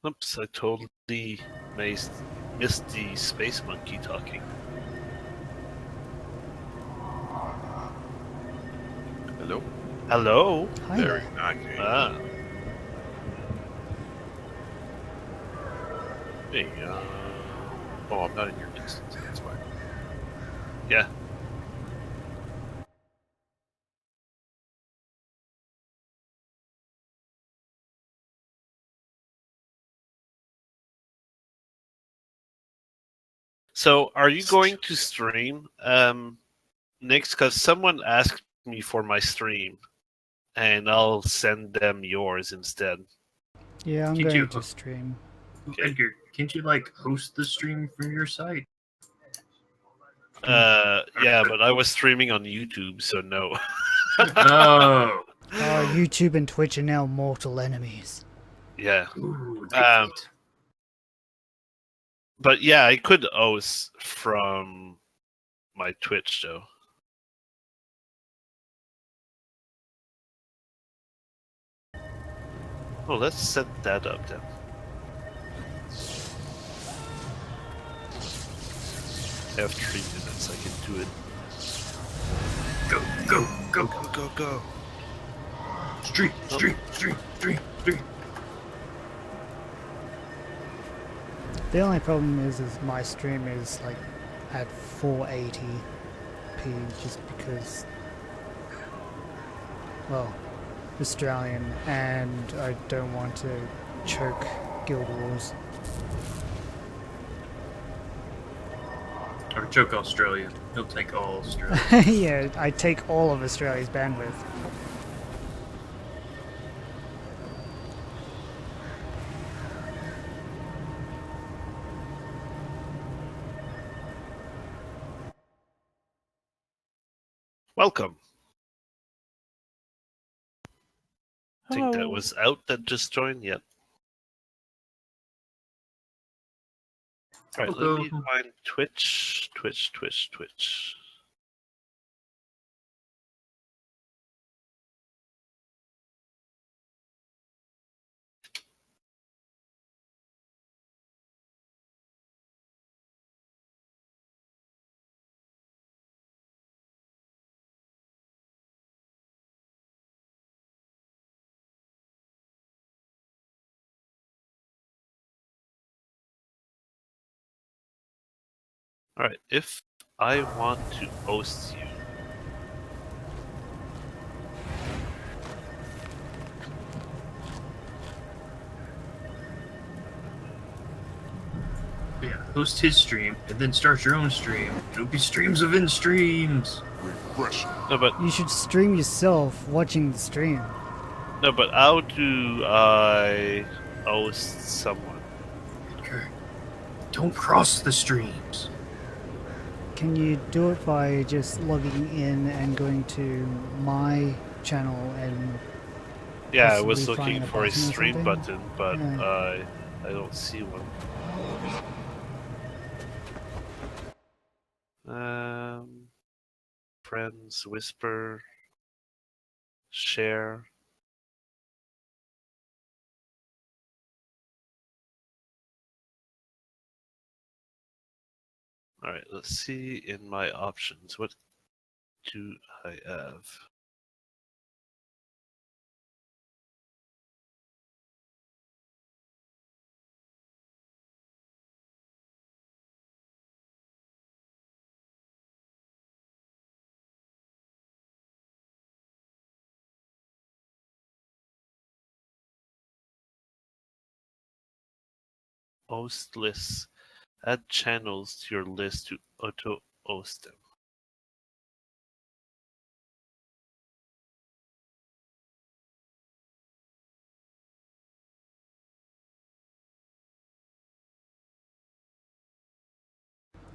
Oops, I totally missed the space monkey talking. Hello? Hello? Hi Very there. knocking. Ah. Hey, Oh, I'm not in your distance. That's fine. yeah. So, are you going to stream, Nyx? Because someone asked me for my stream, and I'll send them yours instead. Yeah, I'm Can't going you- to stream. Okay. Edgar, can't you host the stream from your site? Yeah, but I was streaming on YouTube, so no. Oh, YouTube and Twitch are now mortal enemies. Yeah. ooh, Um, defeat. But yeah, I could host from my Twitch though. Oh, let's set that up then. I have 3 minutes. I can do it. Go, go, go, Go, go, go! stream, stream, stream, stream, stream. The only problem is my stream is like at 480p just because, well, Australian, and I don't want to choke Guild Wars. Or choke Australia. He'll take all Australia. Yeah, I take all of Australia's bandwidth. Welcome. I think that Hello. was out that just joined yet. Alright, let me find Twitch. Alright, if I want to host you, Yeah, host his stream and then start your own stream. It'll be streams within streams. Refreshing. no, but You should stream yourself watching the stream. how do I host someone? Edgar, don't cross the streams. Can you do it by just logging in and going to my channel and Yeah, I possibly was finding looking a for a button or stream something? button, but Yeah. I don't see one. Friends, whisper, share. All right, let's see in my options. What do I have? Host lists. Add channels to your list to auto-host them.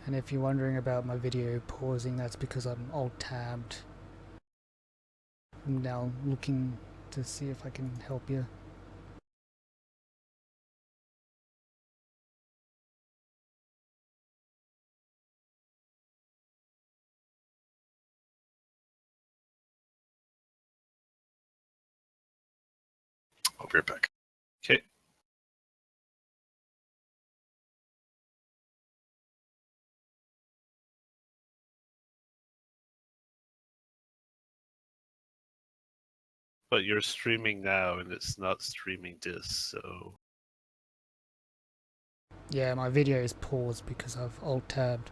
And if you're wondering about my video pausing, that's because I'm alt-tabbed. I'm now looking to see if I can help you. I'll be right back. Okay. But you're streaming now, and it's not streaming this, so... Yeah, my video is paused because I've alt-tabbed.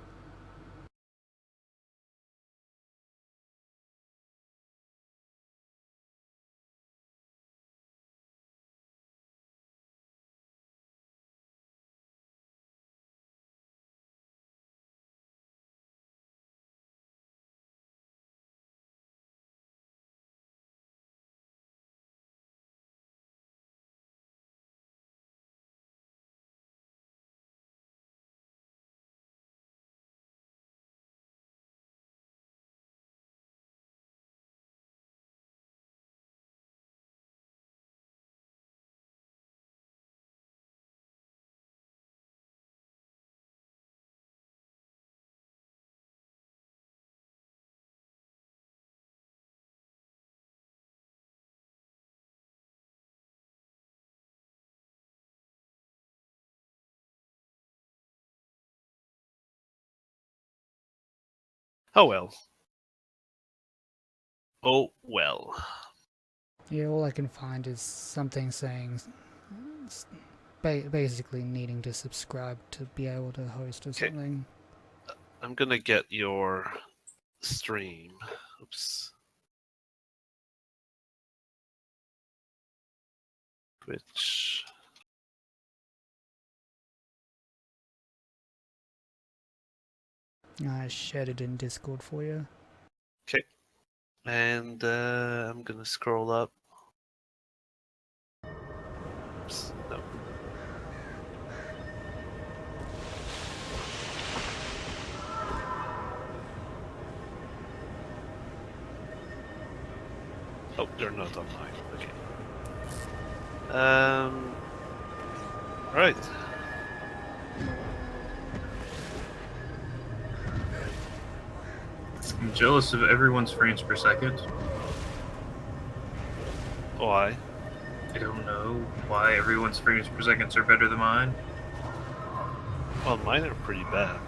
Oh well. Oh well. Yeah, all I can find is something saying basically needing to subscribe to be able to host or something. I'm gonna get your stream. Oops. Twitch. I shared it in Discord for you. Okay. And I'm gonna scroll up. Oops, no. Oh, they're not online. Okay. Alright. I'm jealous of everyone's frames per second. Why? I don't know why everyone's frames per second are better than mine. Well, mine are pretty bad.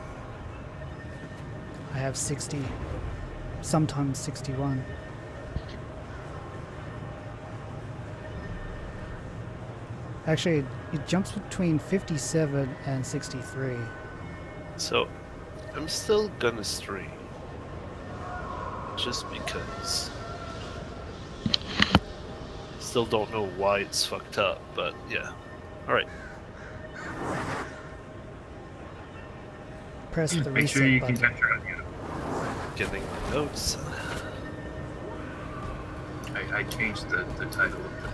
I have 60, sometimes 61. Actually, it jumps between 57 and 63. So, I'm still gonna stream. Just because. Still don't know why it's fucked up, but yeah. Alright. Press the Make reset sure you button. can capture audio. Getting my notes. I changed the title of the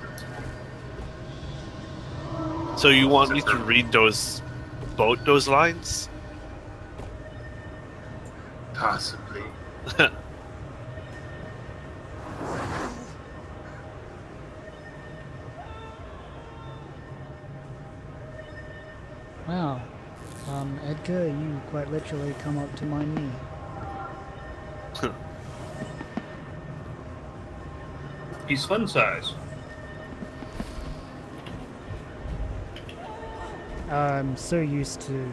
notes. So you want me to read both those lines? Possibly. Wow. Edgar, you quite literally come up to my knee. He's fun size. I'm so used to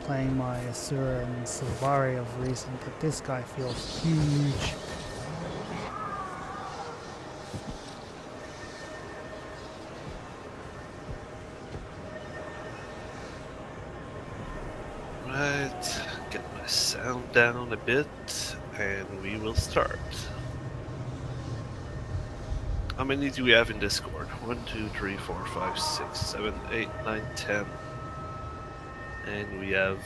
playing my Asura and Sylvari of recent that this guy feels huge. Right, get my sound down a bit, and we will start. How many do we have in Discord? 1, 2, 3, 4, 5, 6, 7, 8, 9, 10. And we have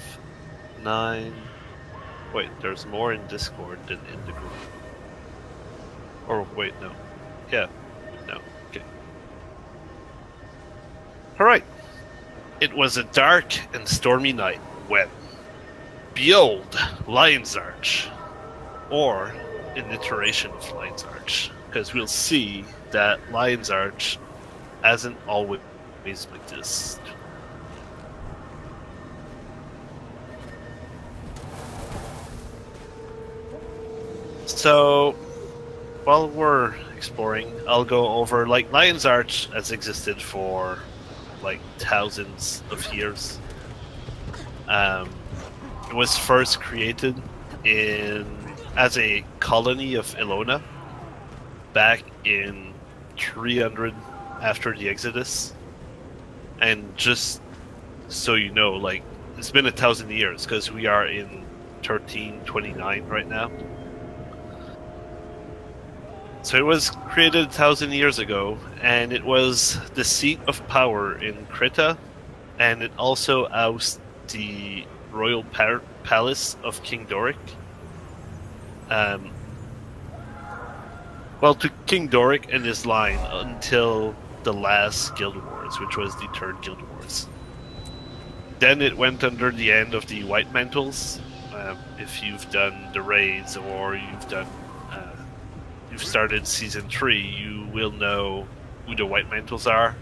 9. Wait, there's more in Discord than in the group. Or wait, no. Yeah, no, okay. Alright. It was a dark and stormy night when, behold, Lion's Arch, or an iteration of Lion's Arch, because we'll see that Lion's Arch hasn't always like this. So, while we're exploring, I'll go over, like, Lion's Arch has existed for like thousands of years. It was first created as a colony of Ilona back in 300 after the Exodus. And just so you know, like, it's been 1,000 years because we are in 1329 right now. So it was created 1,000 years ago, and it was the seat of power in Krita, and it also housed the royal palace of King Doric. Well, to King Doric and his line until the last Guild Wars, which was the Third Guild Wars. Then it went under the end of the White Mantles. If you've done the raids or you've started Season 3, you will know who the White Mantles are.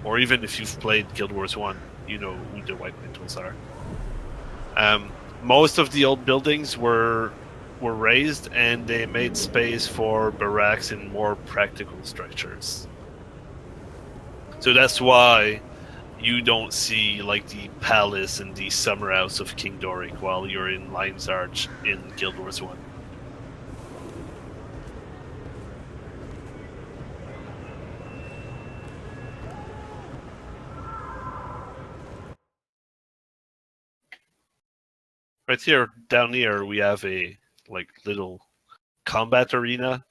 Or even if you've played Guild Wars 1, you know who the White Mantles are. Most of the old buildings were raised, and they made space for barracks and more practical structures. So that's why you don't see like the palace and the summer house of King Doric while you're in Lion's Arch in Guild Wars 1. Right here, down here, we have a like little combat arena,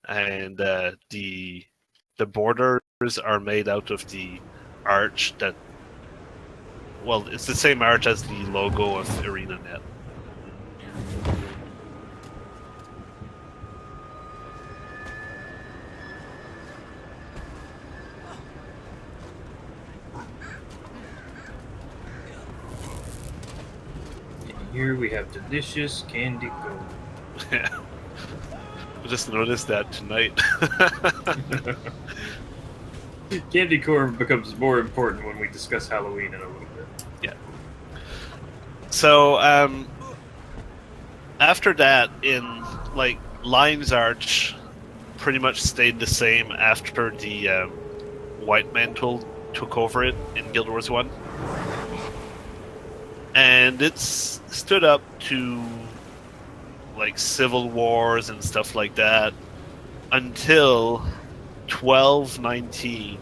and the borders are made out of the arch that. Well, it's the same arch as the logo of ArenaNet. Here we have delicious candy gold. Yeah. I just noticed that tonight. Candy corn becomes more important when we discuss Halloween in a little bit. Yeah. So, after that, in like Lion's Arch, pretty much stayed the same after the White Mantle took over it in Guild Wars 1. And it's stood up to like civil wars and stuff like that until 1219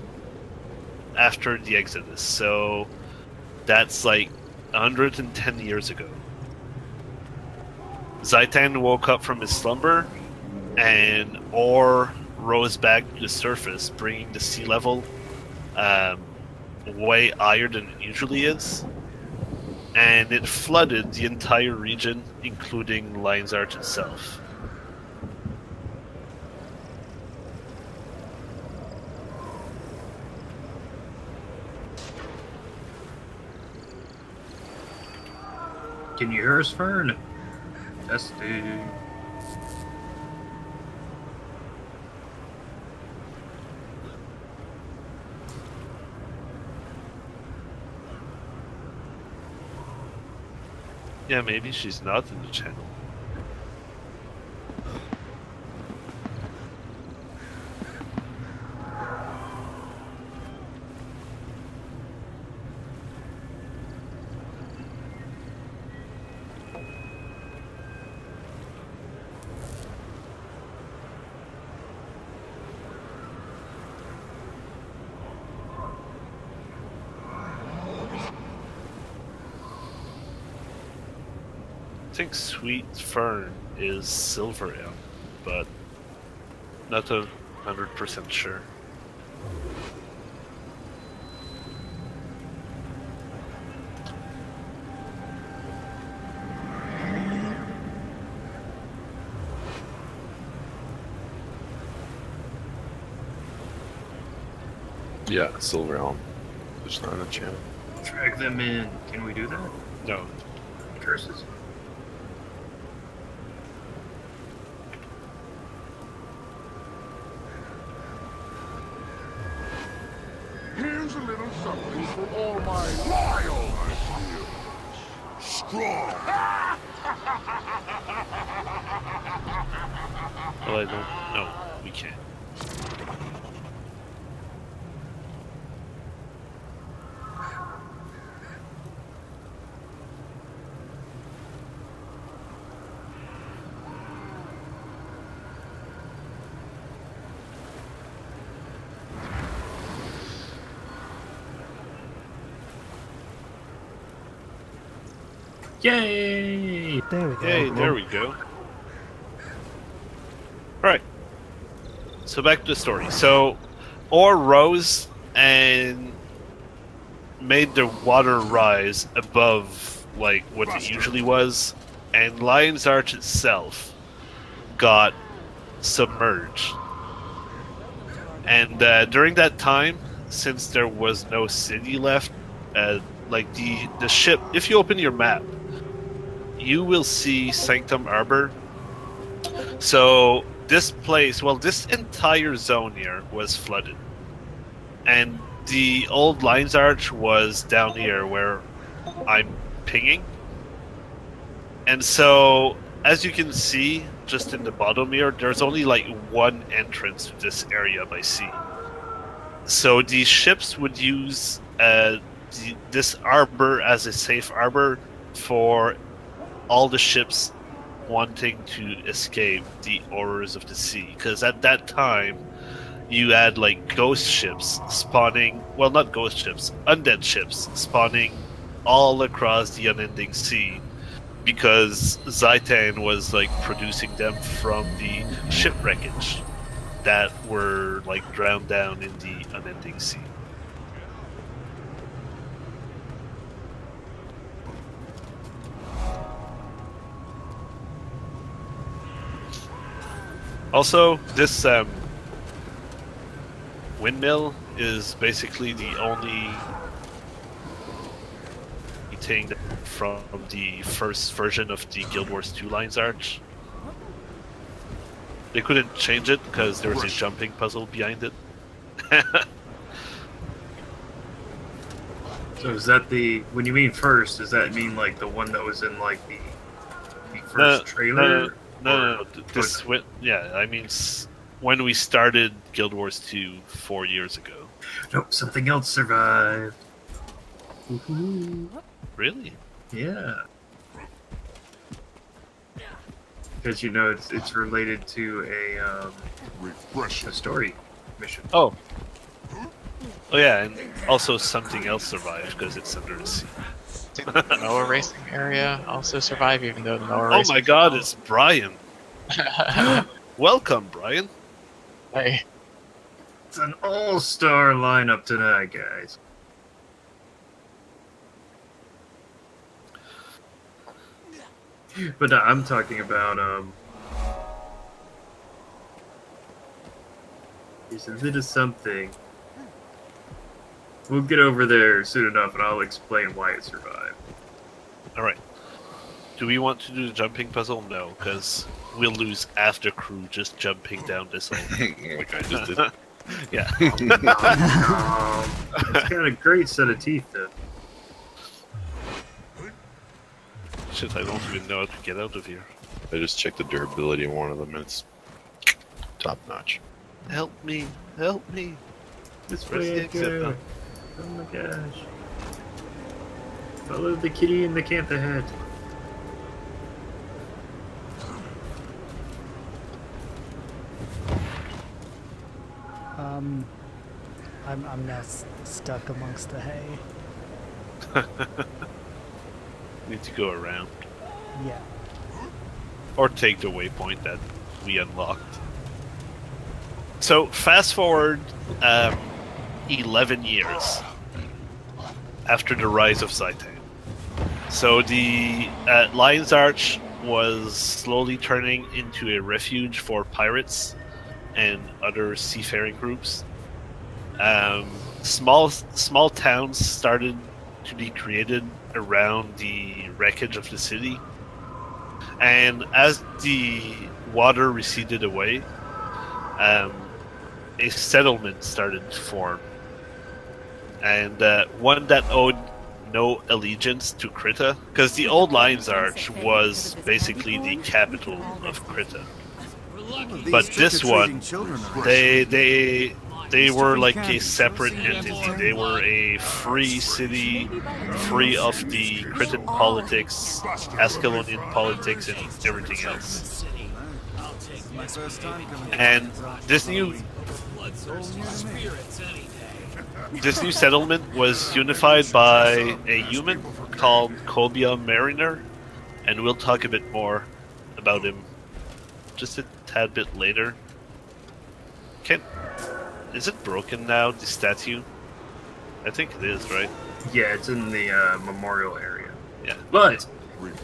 after the Exodus. So that's like 110 years ago. Zaitan woke up from his slumber, and ore rose back to the surface, bringing the sea level way higher than it usually is. And it flooded the entire region, including Lion's Arch itself. Can you hear us, Fern? Testing. Yeah, maybe she's not in the channel. I think Sweet Fern is Silver M, but not 100% sure. Yeah, Silver Elm. There's not a channel. Drag them in. Can we do that? No. Curses. Here's a little something for all my loyal heroes. Strong. Well, I don't. No, we can't. Yay! There we go. Yay, there we go. Alright. So back to the story. So, ore rose and made the water rise above, like, what it usually was. And Lion's Arch itself got submerged. And during that time, since there was no city left, like the ship, if you open your map, you will see Sanctum Arbor. So this place, well, this entire zone here was flooded. And the old Lion's Arch was down here where I'm pinging. And so, as you can see, just in the bottom here, there's only like one entrance to this area by sea. So these ships would use this arbor as a safe arbor for all the ships wanting to escape the horrors of the sea. Because at that time, you had like ghost ships spawning, well, not ghost ships, undead ships spawning all across the unending sea. Because Zaitan was like producing them from the ship wreckage that were like drowned down in the unending sea. Also, this windmill is basically the only thing from the first version of the Guild Wars 2 Lion's Arch. They couldn't change it because there was a jumping puzzle behind it. So is that when you mean first, does that mean like the one that was in like the first trailer? No. This went, yeah, I mean, when we started Guild Wars 2 4 years ago. Nope, something else survived. Woohoo. Really? Yeah. Because you know it's related to a story mission. Oh yeah, and also something else survived because it's under the sea. Did the Noah racing area also survive, even though the Noah Oh racing... my god, it's Brian. Welcome, Brian. Hey, It's an all-star lineup tonight, guys. But I'm talking about there's a bit of something. We'll get over there soon enough, and I'll explain why it survived. All right. Do we want to do the jumping puzzle? No, because we'll lose after crew just jumping down this hole. Like I just did. Yeah. It's got a great set of teeth, though. Shit, I don't even know how to get out of here. I just checked the durability of one of them, and it's top notch. Help me! Help me! This Where's way, the exit Edgar. now? Oh my gosh. Follow the kitty in the camp ahead. I'm now stuck amongst the hay. Need to go around. Yeah. Or take the waypoint that we unlocked. So, fast forward 11 years after the rise of Zaitan. So the Lion's Arch was slowly turning into a refuge for pirates and other seafaring groups. Small towns started to be created around the wreckage of the city. And as the water receded away, a settlement started to form. And one that owed no allegiance to Krita, because the old Lion's Arch was basically the capital of Krita. But this one, they were like a separate entity. They were a free city, free of the Kritan politics, Ascalonian politics, and everything else. And this new settlement was unified by a human called Colbia Mariner, and we'll talk a bit more about him just a tad bit later. Is it broken now, the statue? I think it is, right? Yeah, it's in the memorial area. Yeah. But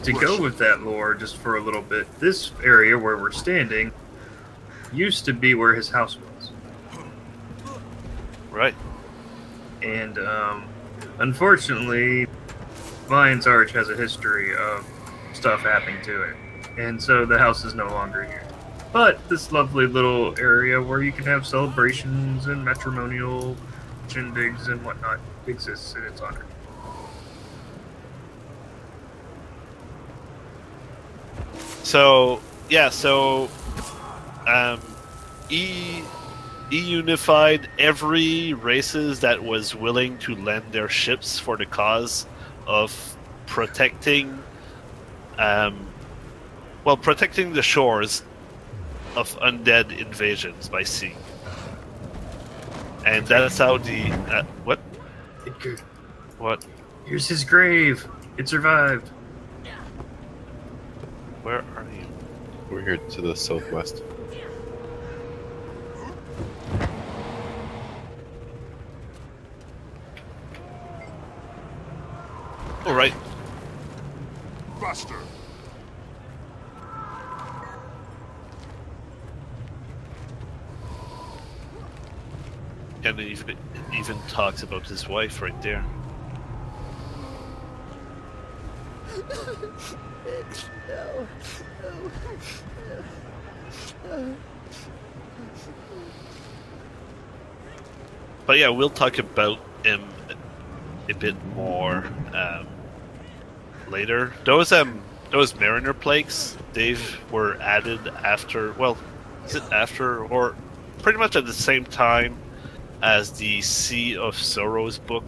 to go with that lore, just for a little bit, this area where we're standing used to be where his house was. Right. And unfortunately, Lion's Arch has a history of stuff happening to it. And so the house is no longer here. But this lovely little area where you can have celebrations and matrimonial shindigs and whatnot exists in its honor. So yeah, he unified every races that was willing to lend their ships for the cause of protecting, protecting the shores of undead invasions by sea. And that's how the what? Edgar, What? here's his grave. It survived. Where are you? We're here to the southwest. Oh, right. Buster. And it even talks about his wife right there. But yeah, we'll talk about him a bit more later. Those Mariner plagues, they were added after. Well, is it after or pretty much at the same time as the Sea of Sorrows book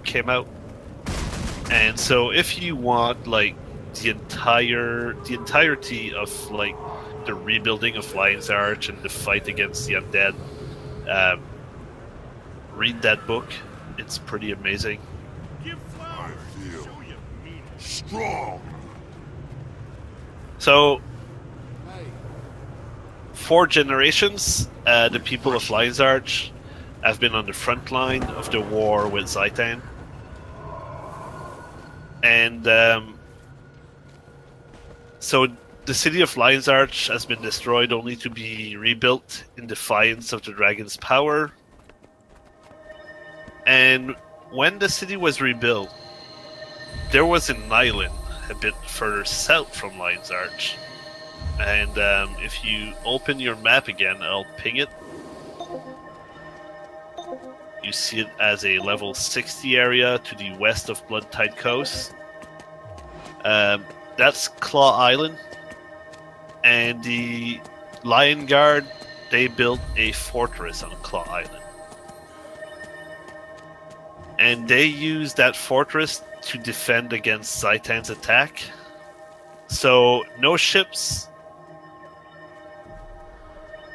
came out? And so, if you want like the entirety of like the rebuilding of Lion's Arch and the fight against the undead, read that book. It's pretty amazing. I feel strong. So, 4 generations, the people of Lion's Arch have been on the front line of the war with Zaitan. And so the city of Lion's Arch has been destroyed only to be rebuilt in defiance of the dragon's power. And when the city was rebuilt, there was an island a bit further south from Lion's Arch. And if you open your map again, I'll ping it. You see it as a level 60 area to the west of Bloodtide Coast. That's Claw Island. And the Lion Guard, they built a fortress on Claw Island. And they used that fortress to defend against Zaitan's attack. So no ships...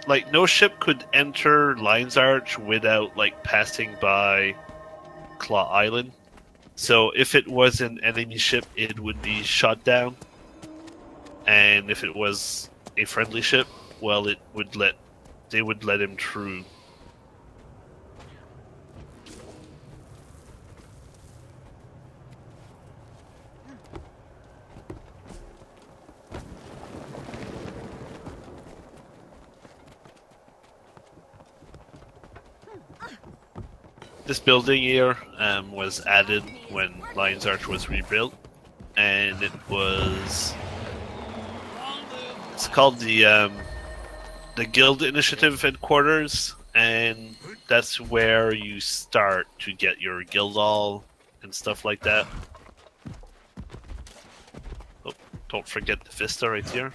Like, no ship could enter Lion's Arch without, like, passing by Claw Island. So if it was an enemy ship, it would be shot down. And if it was a friendly ship, well, they would let him through. This building here was added when Lion's Arch was rebuilt, and it's called the Guild Initiative Headquarters, and that's where you start to get your Guildhall and stuff like that. Oh, don't forget the Vista right here.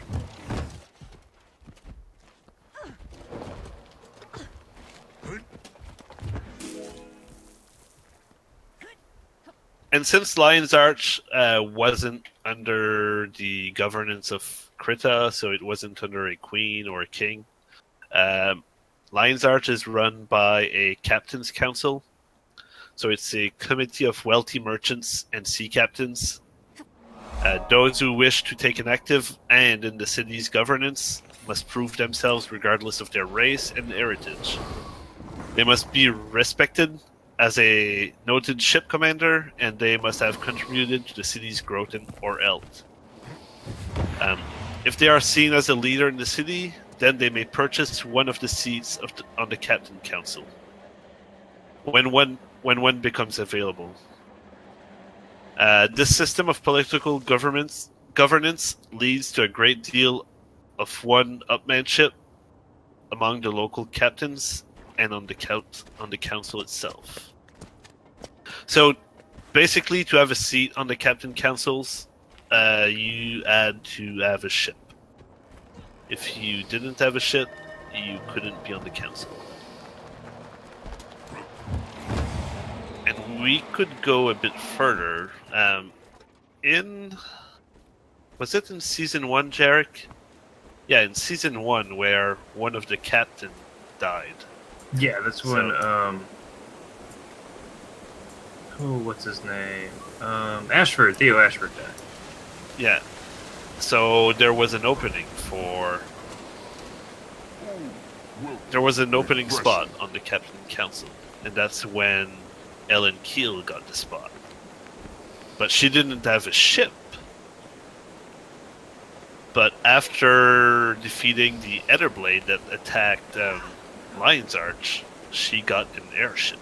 And since Lion's Arch wasn't under the governance of Krita, so it wasn't under a queen or a king, Lion's Arch is run by a captain's council. So it's a committee of wealthy merchants and sea captains. Those who wish to take an active hand in the city's governance must prove themselves regardless of their race and heritage. They must be respected as a noted ship commander, and they must have contributed to the city's growth or else. If they are seen as a leader in the city, then they may purchase one of the seats on the Captain Council when one becomes available. This system of political governance leads to a great deal of one-upmanship among the local captains and on the council itself. So, basically, to have a seat on the Captain Councils, you had to have a ship. If you didn't have a ship, you couldn't be on the council. And we could go a bit further. Was it in Season 1, Jerek? Yeah, in Season 1, where one of the captain died. Yeah, that's when, what's his name? Theo Ashford died. Yeah. So there was an opening spot on the Captain Council, and that's when Ellen Keel got the spot. But she didn't have a ship. But after defeating the Etherblade that attacked Lion's Arch, she got an airship.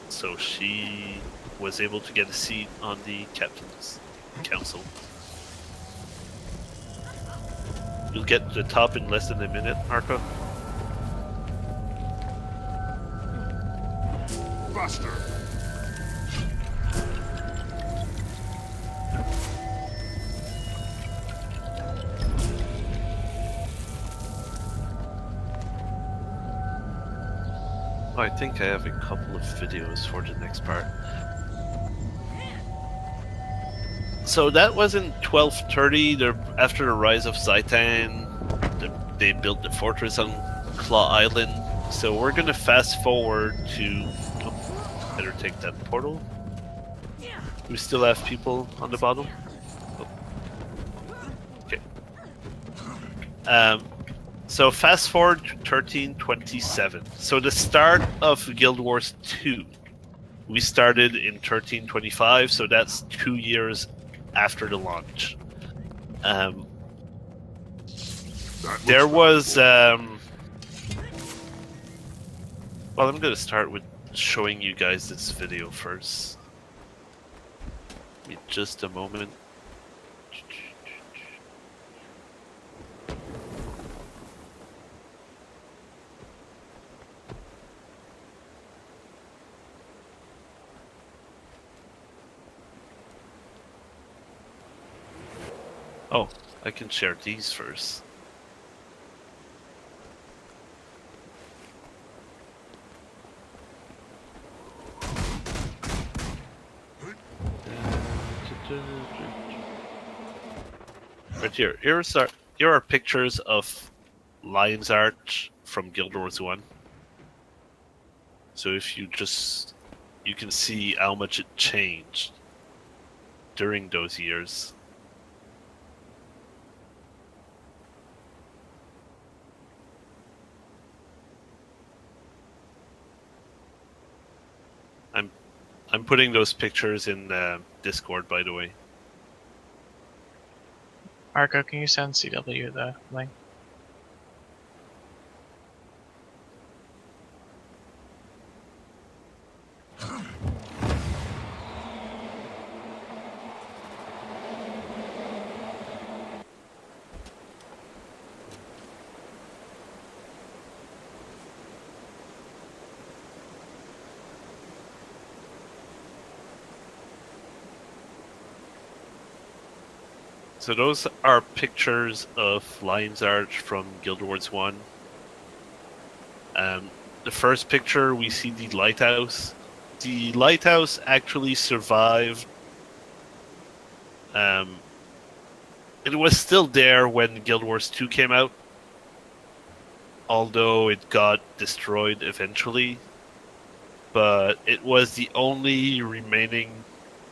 So she was able to get a seat on the Captain's Council. You'll get to the top in less than a minute, Arco. Buster! I think I have a couple of videos for the next part. So that was in 1230, after the rise of Zaitan, they built the fortress on Claw Island. So we're gonna fast forward to... Oh, better take that portal. We still have people on the bottom? Oh. Okay. So fast forward to 1327. So the start of Guild Wars 2. We started in 1325, so that's 2 years after the launch. There was... well, I'm going to start with showing you guys this video first. Give me just a moment. Oh, I can share these first. Right here. Here are pictures of Lion's Arch from Guild Wars 1. So if you can see how much it changed during those years. I'm putting those pictures in Discord, by the way. Marco, can you send CW the link? So those are pictures of Lion's Arch from Guild Wars 1. The first picture, we see the lighthouse. The lighthouse actually survived. It was still there when Guild Wars 2 came out, although it got destroyed eventually. But it was the only remaining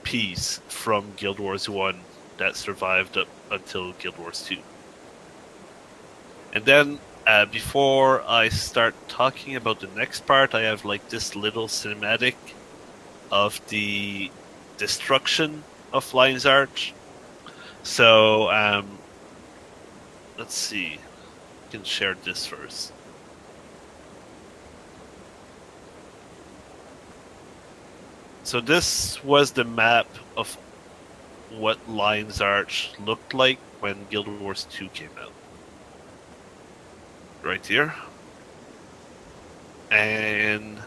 piece from Guild Wars 1 that survived up until Guild Wars 2. And then, before I start talking about the next part, I have like this little cinematic of the destruction of Lion's Arch. So, let's see. I can share this first. So this was the map of what Lion's Arch looked like when Guild Wars 2 came out. Right here. And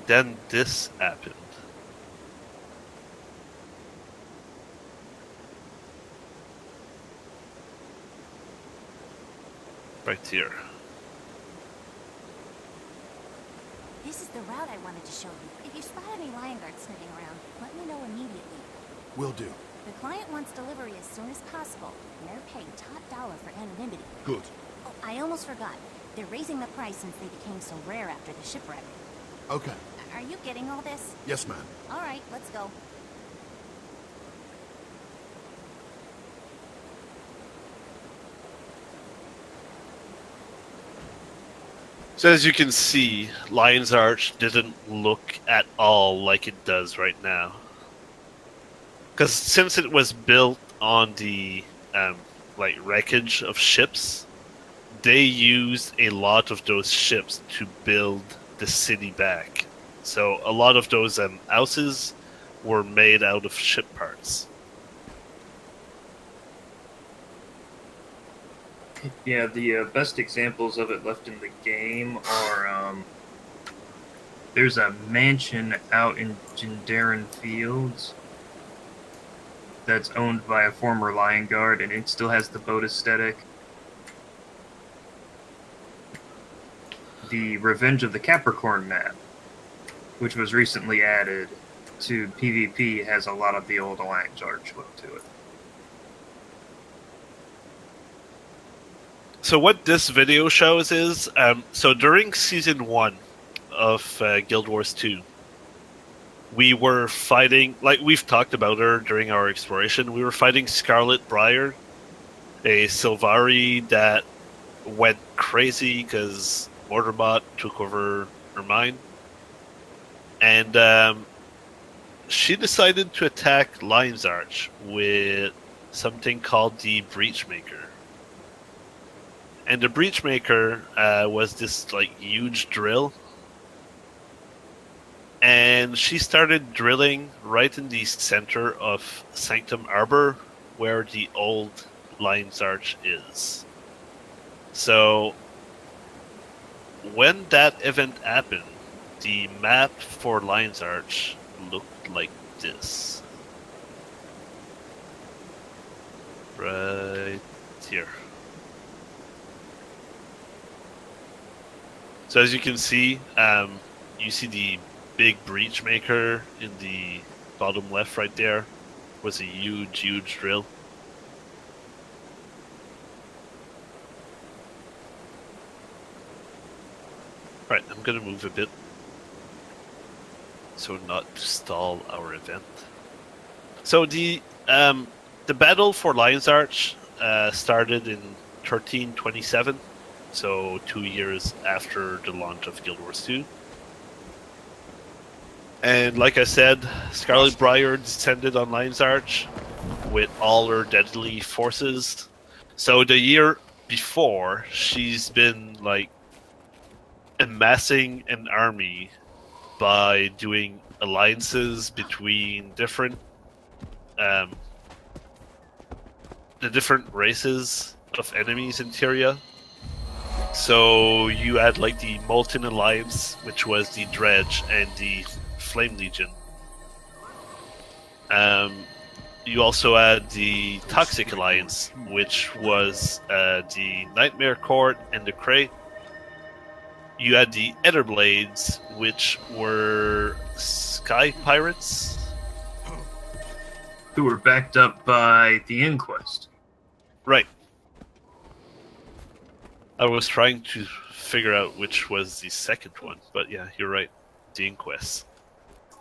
then this happened. Right here. This is the route I wanted to show you. If you spot any lion guards sniffing around, let me know immediately. Will do. The client wants delivery as soon as possible, and they're paying top dollar for anonymity. Good. Oh, I almost forgot. They're raising the price since they became so rare after the shipwreck. Okay. Are you getting all this? Yes, ma'am. All right, let's go. So as you can see, Lion's Arch didn't look at all like it does right now. Because since it was built on the like wreckage of ships, they used a lot of those ships to build the city back. So a lot of those houses were made out of ship parts. Yeah, the best examples of it left in the game are, there's a mansion out in Jindarin Fields that's owned by a former Lion Guard, and it still has the boat aesthetic. The Revenge of the Capricorn map, which was recently added to PvP, has a lot of the old Lion's Arch look to it. So what this video shows is, so during Season 1 of Guild Wars 2, we were fighting, like we've talked about her during our exploration, we were fighting Scarlet Briar, a Sylvari that went crazy because Mortarbot took over her mind. And she decided to attack Lion's Arch with something called the Breachmaker. And the Breachmaker was this like huge drill. And she started drilling right in the center of Sanctum Arbor, where the old Lion's Arch is. So when that event happened, the map for Lion's Arch looked like this. Right here. So as you can see, you see the big Breachmaker in the bottom left right there. Was a huge, huge drill. Right, I'm gonna move a bit so not to stall our event. So the battle for Lion's Arch started in 1327. So 2 years after the launch of Guild Wars 2. And like I said, Scarlet Briar descended on Lion's Arch with all her deadly forces. So the year before, she's been like amassing an army by doing alliances between different the different races of enemies in Tyria. So you had like the Molten Alliance, which was the Dredge and the Flame Legion. You also had the Toxic Alliance, which was the Nightmare Court and the Crate. You had the Etherblades, which were Sky Pirates. Who were backed up by the Inquest. Right. I was trying to figure out which was the second one, but yeah, you're right. The Inquest.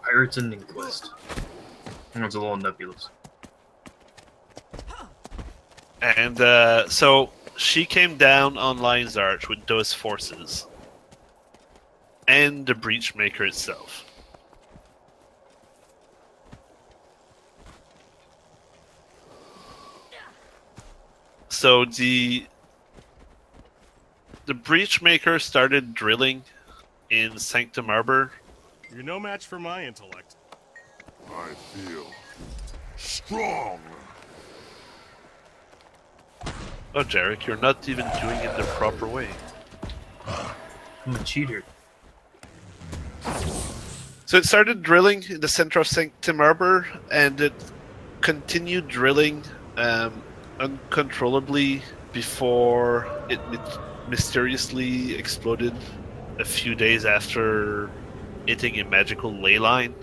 Pirates and Inquest. That was a little nebulous. And so she came down on Lion's Arch with those forces. And the Breachmaker itself. So the Breachmaker started drilling in Sanctum Arbor. You're no match for my intellect. I feel strong. Oh, Jerek, you're not even doing it the proper way. I'm a cheater. So it started drilling in the center of Sanctum Arbor, and it continued drilling uncontrollably before it mysteriously exploded a few days after hitting a magical ley line.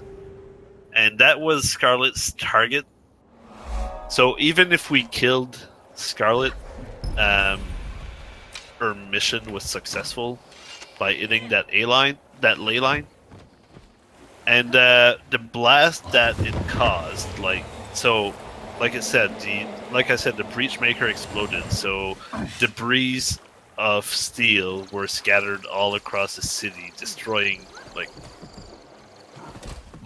And that was Scarlet's target. So even if we killed Scarlet, her mission was successful by hitting that ley line. And the blast that it caused, like I said, the Breachmaker exploded, so debris of steel were scattered all across the city, destroying like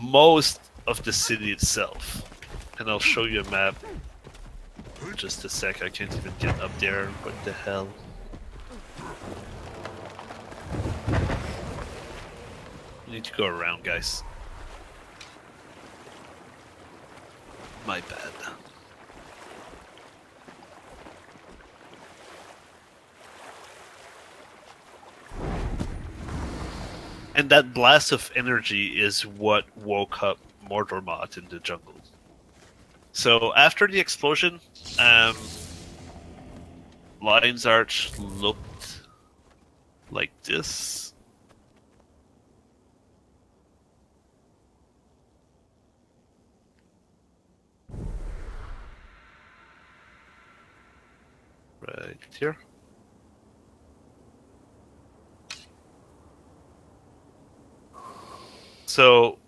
most of the city itself. And I'll show you a map. Just a sec, I can't even get up there. What the hell? We need to go around, guys. My bad. And that blast of energy is what woke up Mordormott in the jungle. So after the explosion, Lion's Arch looked like this. Right here. So,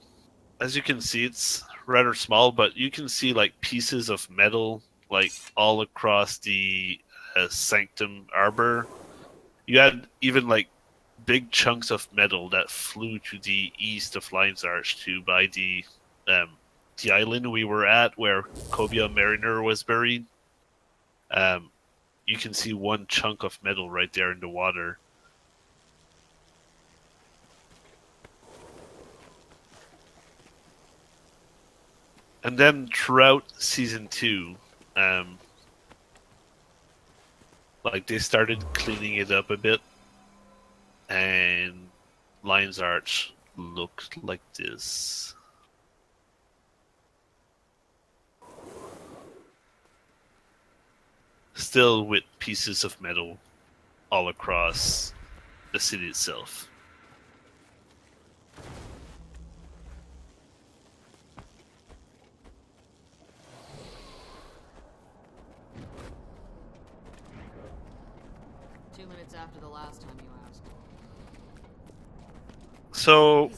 as you can see, it's rather small, but you can see like pieces of metal like all across the Sanctum Arbor. You had even like big chunks of metal that flew to the east of Lion's Arch to by the island we were at where Cobia Mariner was buried. You can see one chunk of metal right there in the water. And then throughout season 2, like they started cleaning it up a bit, and Lion's Arch looked like this. Still with pieces of metal all across the city itself. After the last time you asked. So,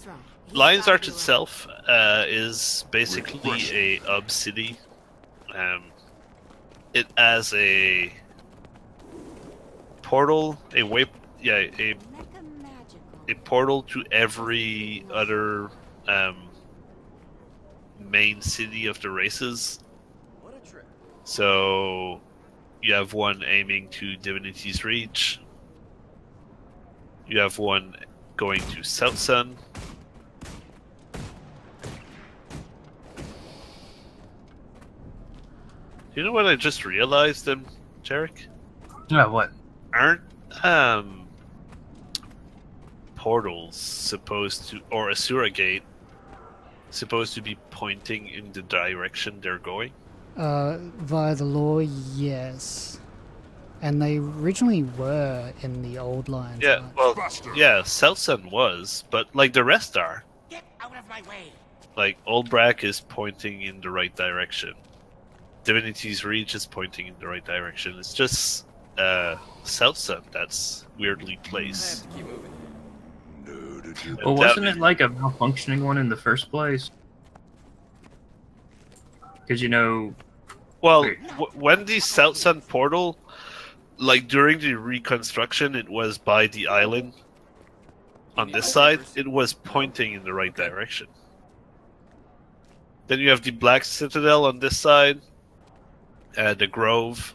Lion's Arch itself is basically a hub city. It has a portal, a portal to every other main city of the races. So, you have one aiming to Divinity's Reach. You have one going to South Sun. You know what I just realized, Jerek? What? Aren't portals supposed to, or Asura Gate, supposed to be pointing in the direction they're going? Via the law, yes. And they originally were in the old lines. Yeah, well, yeah, South Sun was, but like the rest are. Get out of my way. Like Old Brack is pointing in the right direction. Divinity's Reach is pointing in the right direction. It's just South Sun that's weirdly placed. Well, wasn't it like a malfunctioning one in the first place? Because Well, Wait. when the South Sun portal, like during the reconstruction, it was by the island. On this side, it was pointing in the right direction. Then you have the Black Citadel on this side, the Grove.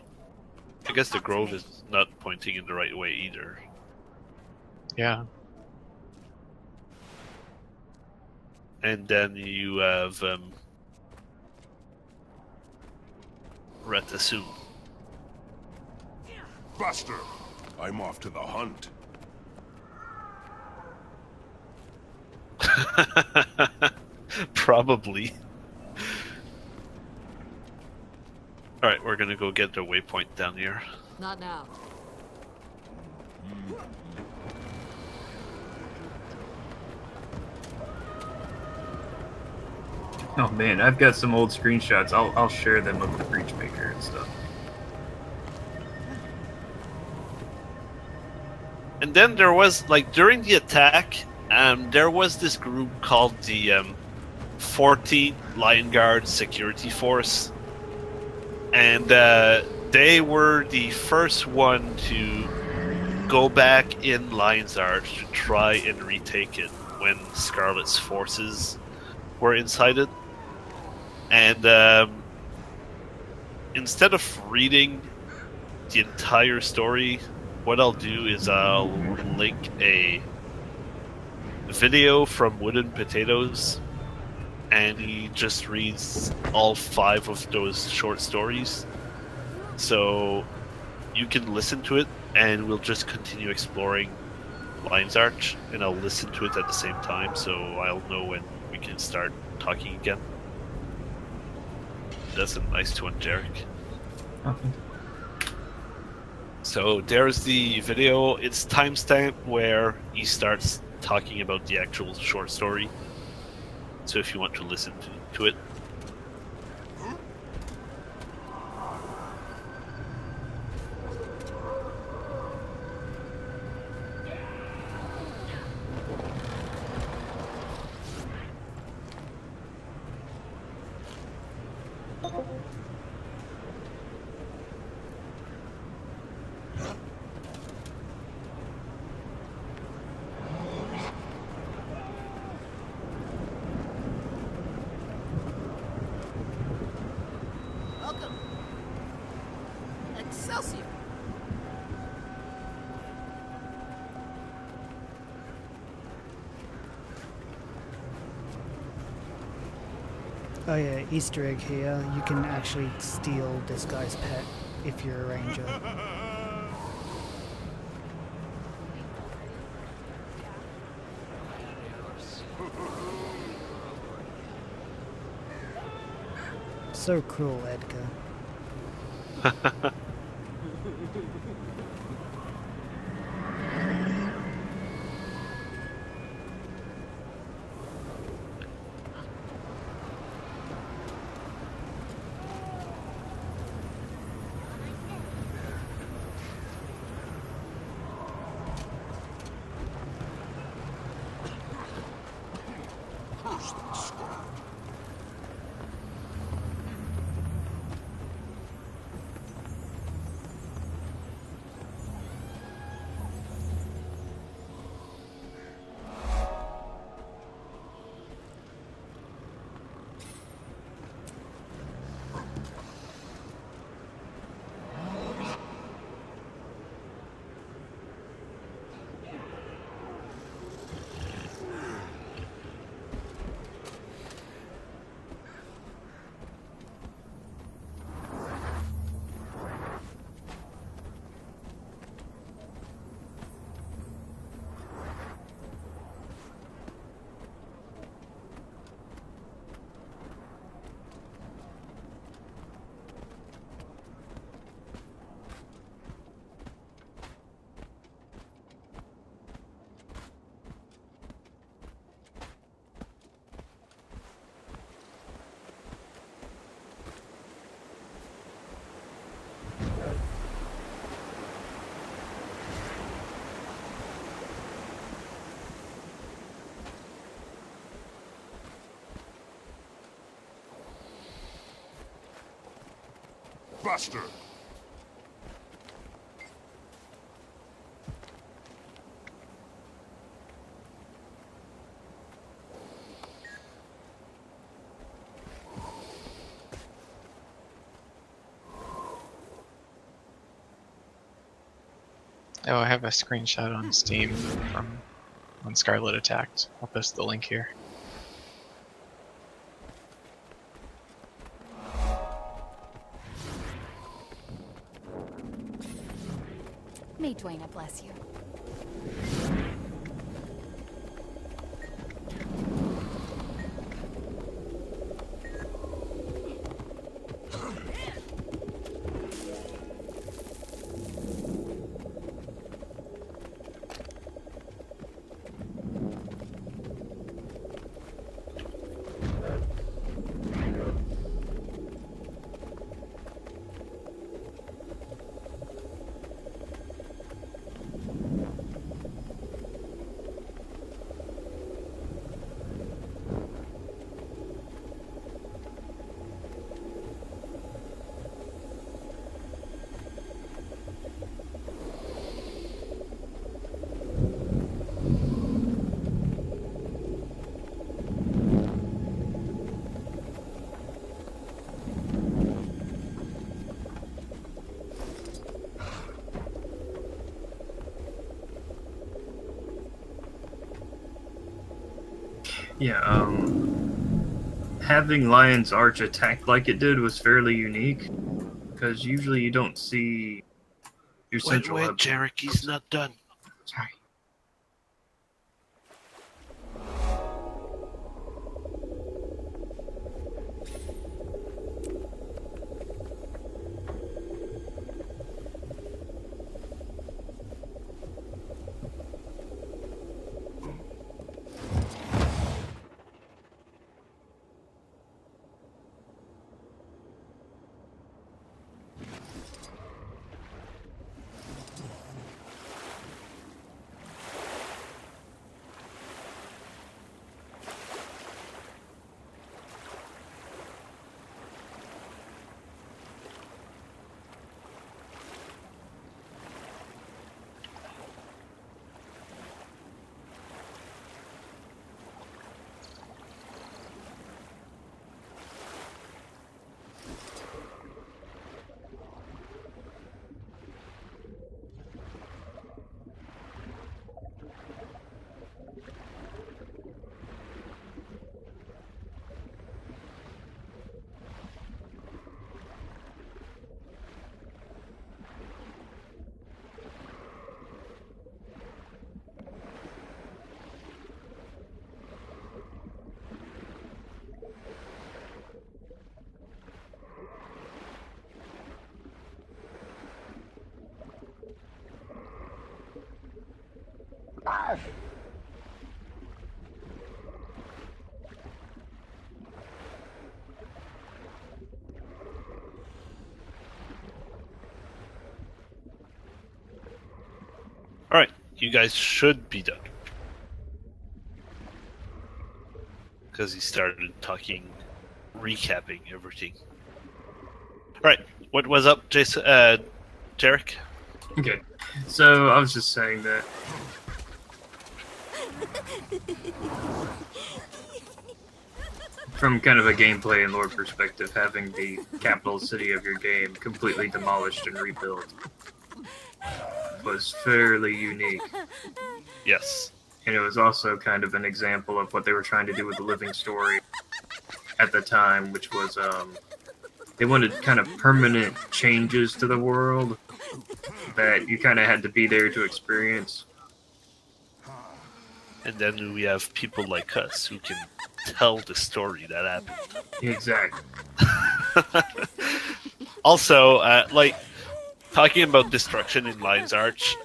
I guess the Grove is not pointing in the right way either. Yeah. And then you have Retasum. Buster, I'm off to the hunt. Probably. Alright, we're gonna go get the waypoint down here. Not now. Oh man, I've got some old screenshots. I'll share them of the Breachmaker and stuff. And then there was, like, during the attack, there was this group called the 14th Lion Guard Security Force. And they were the first one to go back in Lion's Arch to try and retake it when Scarlet's forces were inside it. And instead of reading the entire story, what I'll do is I'll link a video from Wooden Potatoes, and he just reads all 5 of those short stories. So you can listen to it, and we'll just continue exploring Lion's Arch, and I'll listen to it at the same time, so I'll know when we can start talking again. That's a nice one, Jerek. Okay. So there's the video. It's timestamped where he starts talking about the actual short story. So if you want to listen to it. Welcome. Excelsior. Oh yeah, Easter egg here. You can actually steal this guy's pet if you're a ranger. So cruel, Edgar. Buster! Oh, I have a screenshot on Steam from when Scarlet attacked. I'll post the link here. May Dwayne bless you. Yeah, having Lion's Arch attack like it did was fairly unique, because usually you don't see your central Wait, hub. Jerek, he's not done. Sorry. Alright, you guys should be done. Because he started talking, recapping everything. Alright, what was up, Jason? Jerek? Okay, so I was just saying that from kind of a gameplay and lore perspective, having the capital city of your game completely demolished and rebuilt was fairly unique. Yes. And it was also kind of an example of what they were trying to do with the living story at the time, which was they wanted kind of permanent changes to the world that you kind of had to be there to experience. And then we have people like us who can tell the story that happened. Exactly. Also, like, talking about destruction in Lion's Arch,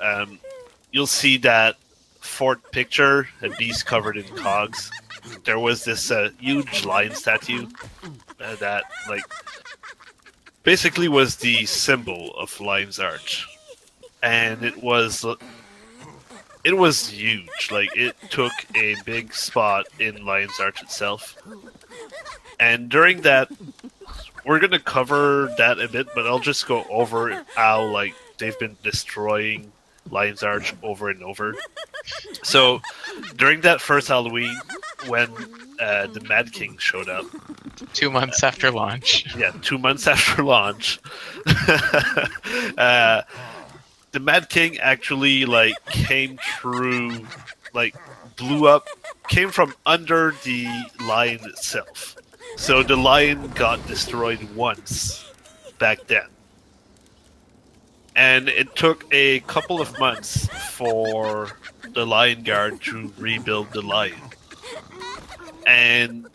you'll see that fort picture, a beast covered in cogs. There was this huge lion statue that, like, basically was the symbol of Lion's Arch. And it was huge. Like, it took a big spot in Lion's Arch itself. And during that we're gonna cover that a bit, but I'll just go over how like they've been destroying Lion's Arch over and over. So during that first Halloween, when the Mad King showed up, 2 months after launch. yeah, 2 months after launch, the Mad King actually like came through, like blew up, came from under the lion itself. So the lion got destroyed once back then. And it took a couple of months for the Lion Guard to rebuild the lion. And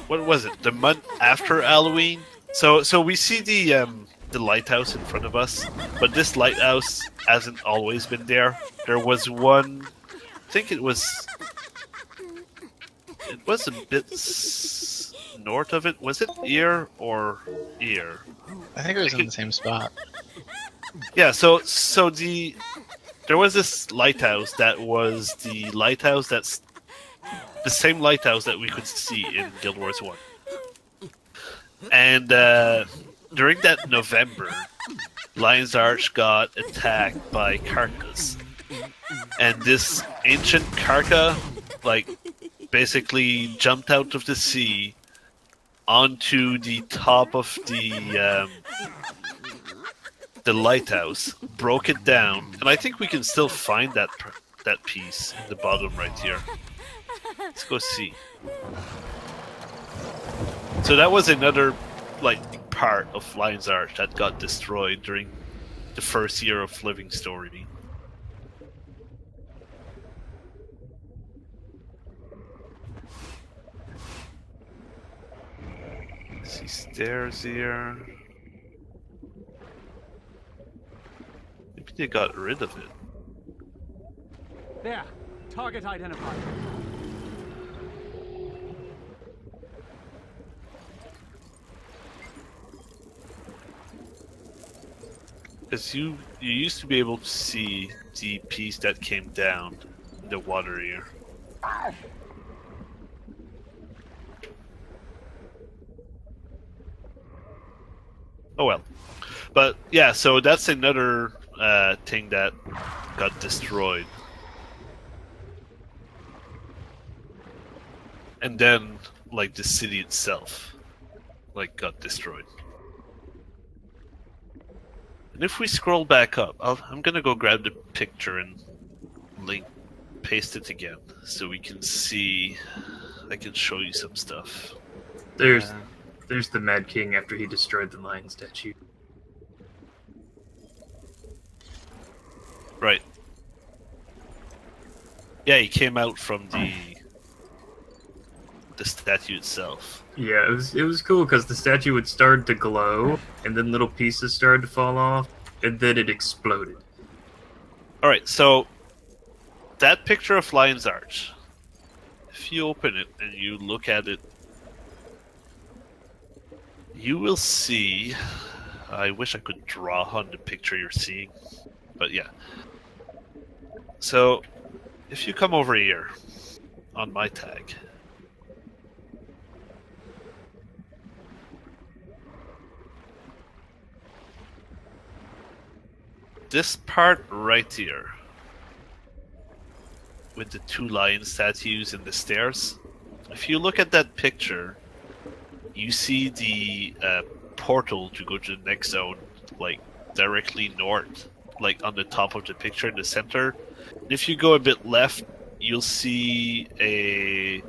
what was it? The month after Halloween? So we see the lighthouse in front of us, but this lighthouse hasn't always been there. There was one, I think it was a bit north of it. Was it here or here? I think it was in the same spot. Yeah, so there was this lighthouse that was the lighthouse that's the same lighthouse that we could see in Guild Wars 1. And during that November, Lion's Arch got attacked by Karkas. And this ancient Karka, like, basically jumped out of the sea onto the top of the lighthouse, broke it down, and I think we can still find that piece in the bottom right here. Let's go see. So that was another like part of Lion's Arch that got destroyed during the first year of Living Story. See stairs here. Maybe they got rid of it. There, target identified. Because you used to be able to see the piece that came down in the water here. Oh well. But yeah, so that's another thing that got destroyed. And then, like, the city itself, like, got destroyed. And if we scroll back up, I'm gonna go grab the picture and paste it again, so we can see. I can show you some stuff. There's the Mad King after he destroyed the lion statue. Right. Yeah, he came out from the statue itself. Yeah, it was cool because the statue would start to glow, and then little pieces started to fall off, and then it exploded. All right, so that picture of Lion's Arch. If you open it and you look at it, you will see. I wish I could draw on the picture you're seeing, but yeah. So, if you come over here on my tag. This part right here, with the two lion statues and the stairs, if you look at that picture, you see the portal to go to the next zone, like, directly north, like, on the top of the picture in the center. And if you go a bit left, you'll see a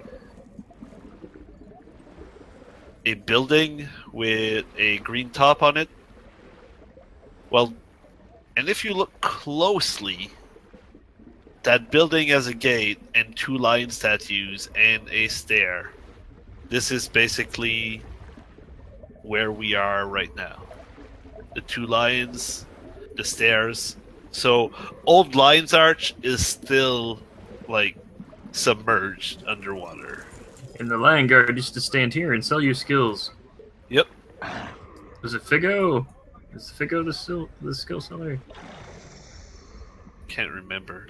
building with a green top on it. Well, and if you look closely, that building has a gate and two lion statues and a stair. This is basically where we are right now. The two lions, the stairs. So old Lion's Arch is still, like, submerged underwater. And the Lion Guard used to stand here and sell you skills. Yep. Was it Figo? Is Figo the skill seller? Can't remember.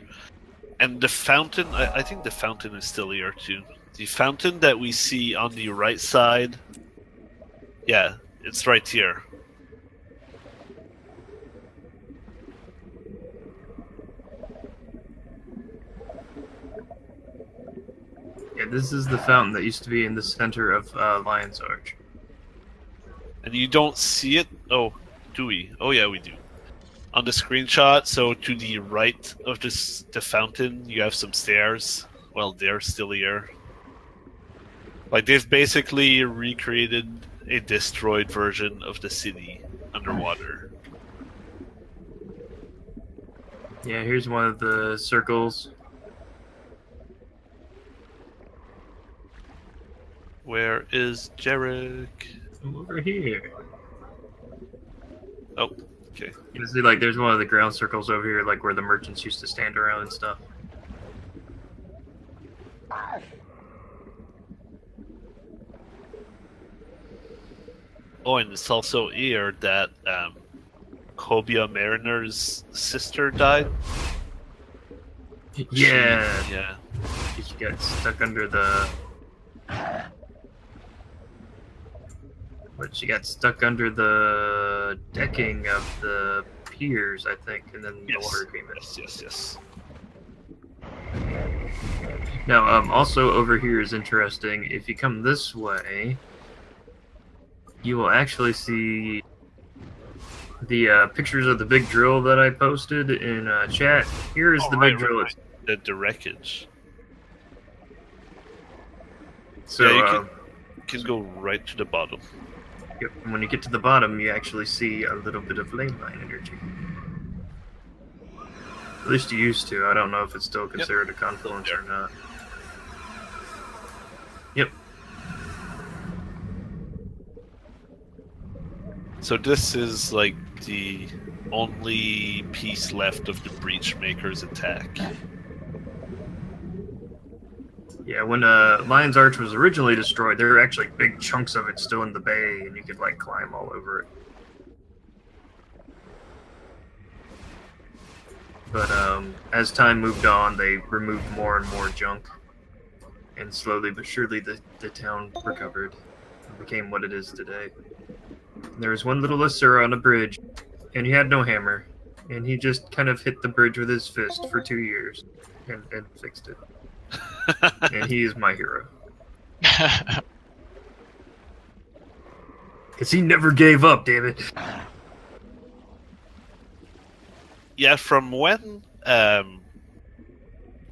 And the fountain, I think the fountain is still here too. The fountain that we see on the right side Yeah, it's right here. Yeah, this is the fountain that used to be in the center of Lion's Arch. And you don't see it? Oh, do we? Oh yeah, we do. On the screenshot, so to the right of the fountain, you have some stairs. Well, they're still here. Like, they've basically recreated a destroyed version of the city underwater. Yeah, here's one of the circles. Where is Jerek? I'm over here. Oh, okay. You see, like, there's one of the ground circles over here, like where the merchants used to stand around and stuff. Oh, and it's also here that Cobia Mariner's sister died. Yeah. Yeah. She got stuck under the... But she got stuck under the decking of the piers, I think, and then the water came in. Yes. Now, also over here is interesting. If you come this way, you will actually see the pictures of the big drill that I posted in chat. Here is the big drill. Right. The wreckage. So yeah, you can go right to the bottom. Yep, and when you get to the bottom, you actually see a little bit of ley line energy. At least you used to. I don't know if it's still considered a confluence or not. Yep. So this is like the only piece left of the Breachmaker's attack. Yeah, when Lion's Arch was originally destroyed, there were actually big chunks of it still in the bay, and you could, like, climb all over it. But as time moved on, they removed more and more junk. And slowly but surely the town recovered and became what it is today. And there was one little Lasura on a bridge, and he had no hammer. And he just kind of hit the bridge with his fist for 2 years and fixed it. And he is my hero. Because he never gave up, damn it. Yeah, from when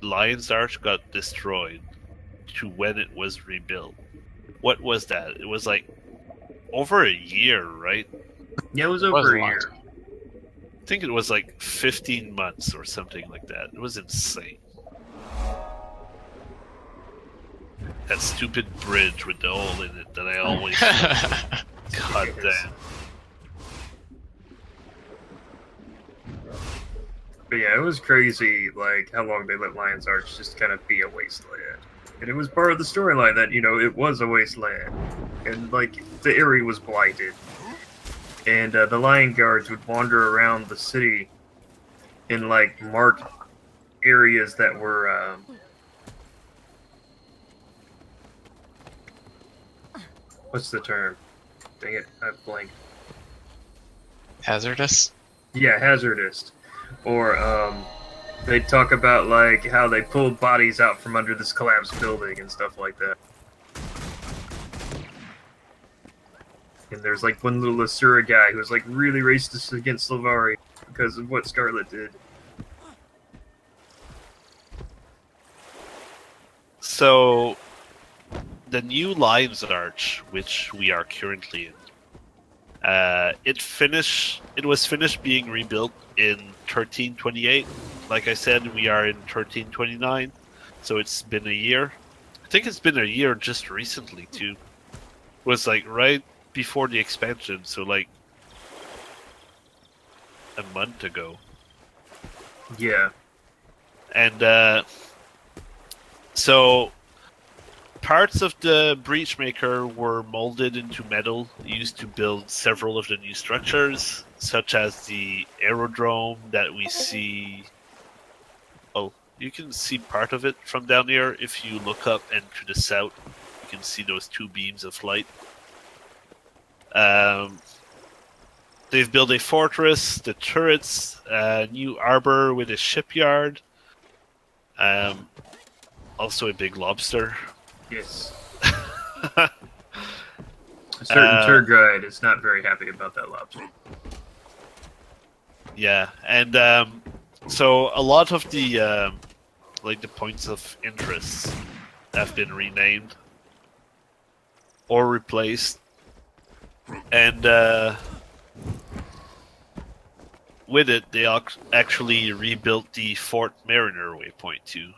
Lion's Arch got destroyed to when it was rebuilt, what was that? It was like over a year, right? Yeah, it was over a year. I think it was like 15 months or something like that. It was insane. That stupid bridge with the hole in it that I always God damn. But yeah, it was crazy, like, how long they let Lion's Arch just kind of be a wasteland. And it was part of the storyline that, you know, it was a wasteland. And, like, the area was blighted. And the Lion Guards would wander around the city in, like, marked areas that were, what's the term? Dang it, I blanked. Hazardous? Yeah, hazardous. Or, they talk about, like, how they pulled bodies out from under this collapsed building and stuff like that. And there's, like, one little Asura guy who was, like, really racist against Slavari because of what Scarlet did. So, the new Lion's Arch, which we are currently in, it was finished being rebuilt in 1328. Like I said, we are in 1329, so it's been a year. I think it's been a year just recently too. It was like right before the expansion, so like a month ago. Yeah. And so parts of the Breachmaker were molded into metal, used to build several of the new structures, such as the aerodrome that we see. Oh, you can see part of it from down here. If you look up and to the south, you can see those two beams of light. They've built a fortress, the turrets, a new arbor with a shipyard, also a big lobster. Yes. A certain tour guide is not very happy about that lobster. Yeah, and so a lot of the the points of interest have been renamed or replaced, and with it, they actually rebuilt the Fort Mariner waypoint too,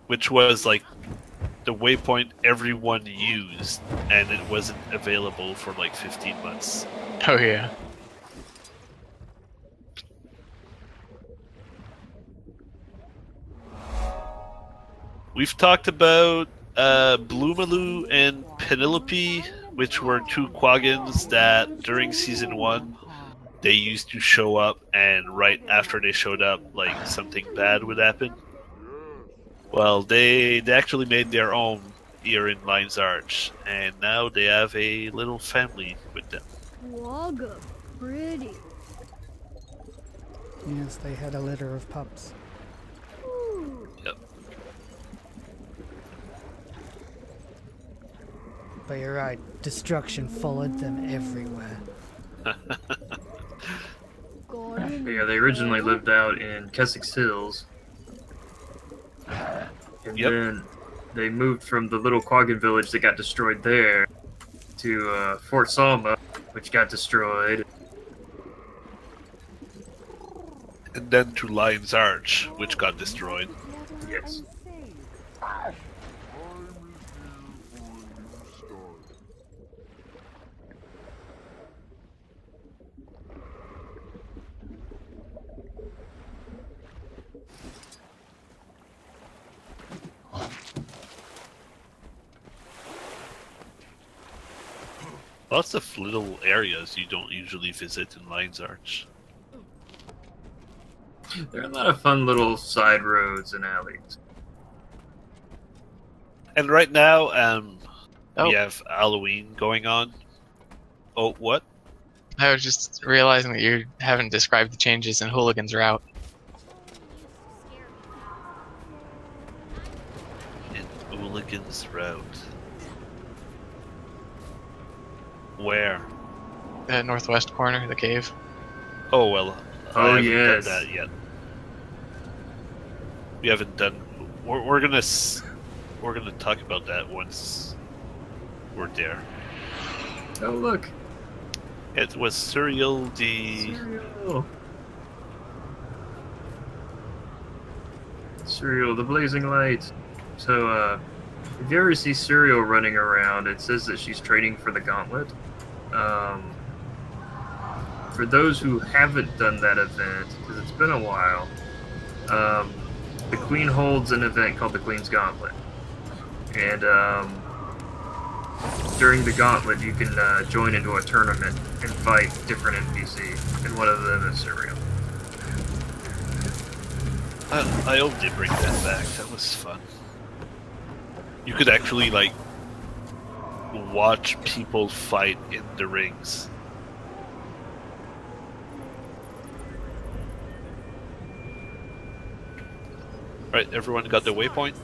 which was like the waypoint everyone used, and it wasn't available for like 15 months. Oh yeah. We've talked about Bloomaloo and Penelope, which were two quaggins that during season 1 they used to show up, and right after they showed up, like something bad would happen. Well, they actually made their own here in Lion's Arch, and now they have a little family with them. Wagga, pretty. Yes, they had a litter of pups. Yep. But you're right, destruction followed them everywhere. Yeah, they originally lived out in Kessex Hills. And then they moved from the little Quaggin village that got destroyed there to Fort Salma, which got destroyed. And then to Lion's Arch, which got destroyed. Yes. Lots of little areas you don't usually visit in Lion's Arch. There are a lot of fun little side roads and alleys. And right now, we have Halloween going on. Oh, what? I was just realizing that you haven't described the changes in Hooligan's route. In Hooligan's route. Where? The northwest corner, the cave. Oh well. Oh, I haven't yes. done that yet. We haven't done. We're gonna talk about that once we're there. Oh look! It was Serial Serial, the blazing light. So, if you ever see Serial running around, it says that she's training for the Gauntlet. For those who haven't done that event, because it's been a while, the Queen holds an event called the Queen's Gauntlet. And during the Gauntlet, you can join into a tournament and fight different NPC, and one of them is Serial. I hope they bring that back. That was fun. You could actually like watch people fight in the rings. Right, everyone got the waypoint?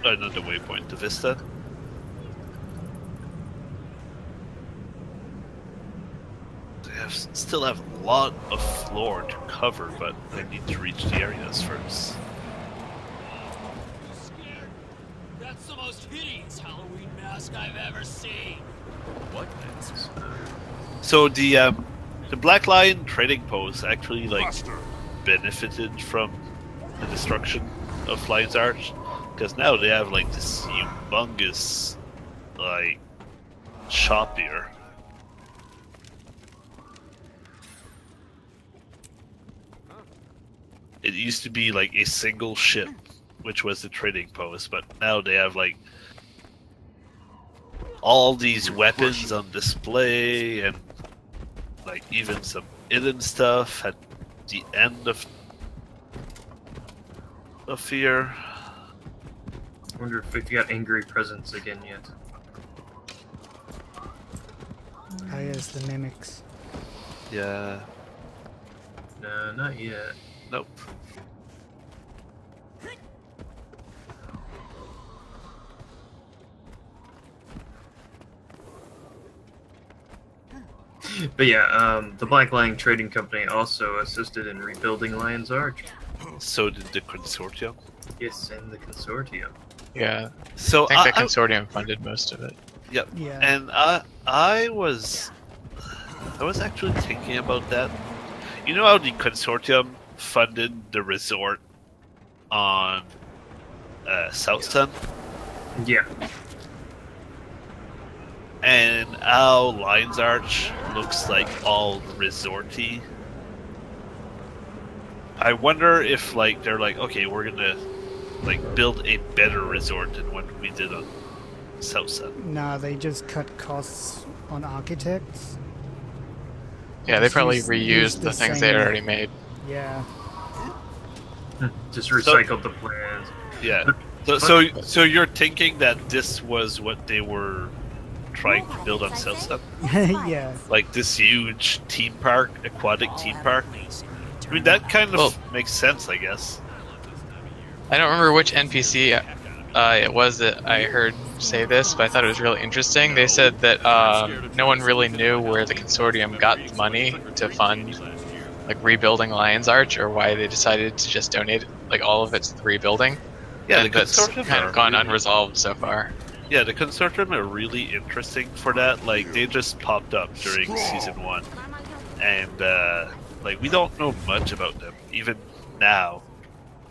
Not the waypoint, the vista. Still have a lot of floor to cover, but I need to reach the areas first. That's the most hideous Halloween mask I've ever seen. What mask? So the Black Lion trading post actually like benefited from the destruction of Lion's Arch, because now they have like this humongous like shop here. It used to be like a single ship, which was the trading post, but now they have like all these weapons on display and like even some hidden stuff at the end of here. Wonder if you got angry presence again yet. Oh yes, the mimics. Yeah. No, not yet. Nope. But yeah, the Black Lion Trading Company also assisted in rebuilding Lion's Arch. So did the consortium. Yes, and the consortium. Yeah. So I think the consortium funded most of it. Yep. Yeah. And I was actually thinking about that. You know how the consortium funded the resort on South Sun? Yeah. And how Lion's Arch looks like all resorty. I wonder if like they're like, okay, we're gonna like build a better resort than what we did on South Sun. No, they just cut costs on architects. Yeah, they Just probably use reused the things they had same- already made. Yeah. Just recycled the plans. Yeah. So you're thinking that this was what they were trying to build on South Sun? Yeah. Like this huge theme park, aquatic theme park? I mean, that kind of makes sense, I guess. I don't remember which NPC it was that I heard say this, but I thought it was really interesting. They said that no one really knew where the consortium got the money to fund like rebuilding Lion's Arch, or why they decided to just donate like all of it to the rebuilding. Yeah, the that's consortium kind are of gone really- unresolved so far. Yeah, the consortium are really interesting for that. Like, they just popped up during Season 1. And, like, we don't know much about them, even now.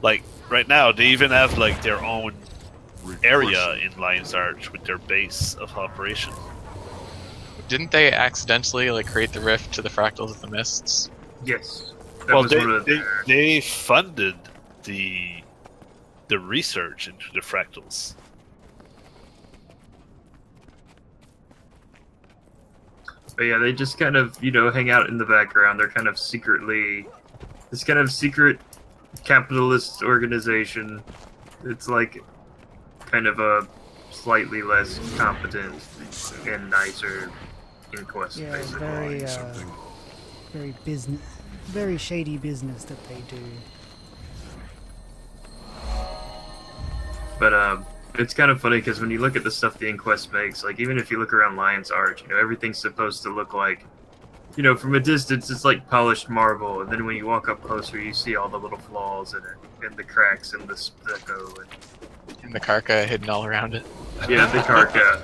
Like, right now, they even have, like, their own area in Lion's Arch with their base of operation. Didn't they accidentally like create the rift to the fractals of the mists? Yes. Well, they funded the research into the fractals. But yeah, they just kind of, hang out in the background. They're kind of secretly... This kind of secret capitalist organization. It's like kind of a slightly less competent and nicer inquest. Yeah, basically. very shady business that they do. But it's kind of funny because when you look at the stuff the Inquest makes, like even if you look around Lion's Arch, everything's supposed to look like, from a distance it's like polished marble, and then when you walk up closer you see all the little flaws in it, and the cracks and the stucco, And the Karka hidden all around it. yeah, the Karka.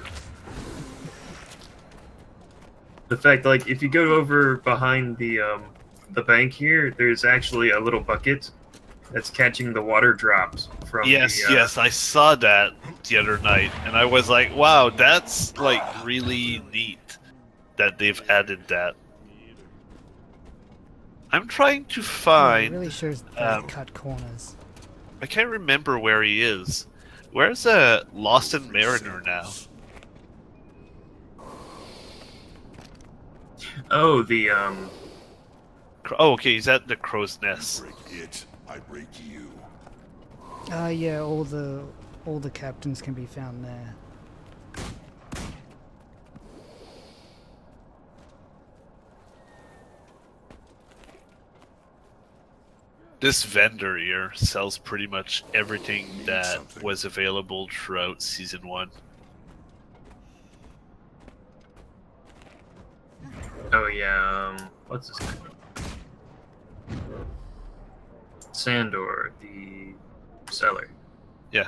The fact, like, if you go over behind the bank here, there's actually a little bucket that's catching the water drops from Yes, I saw that the other night, and I was like, wow, that's, like, really neat that they've added that. I'm trying to find... It really shows the cut corners. I can't remember where he is. Where's Lost and Mariner now? Oh, the, Oh, okay, he's at the Crow's Nest. Break it, I break you. Yeah, all the captains can be found there. This vendor here sells pretty much everything that was available throughout Season 1. oh yeah, what's his name? Sandor, the seller. Yeah.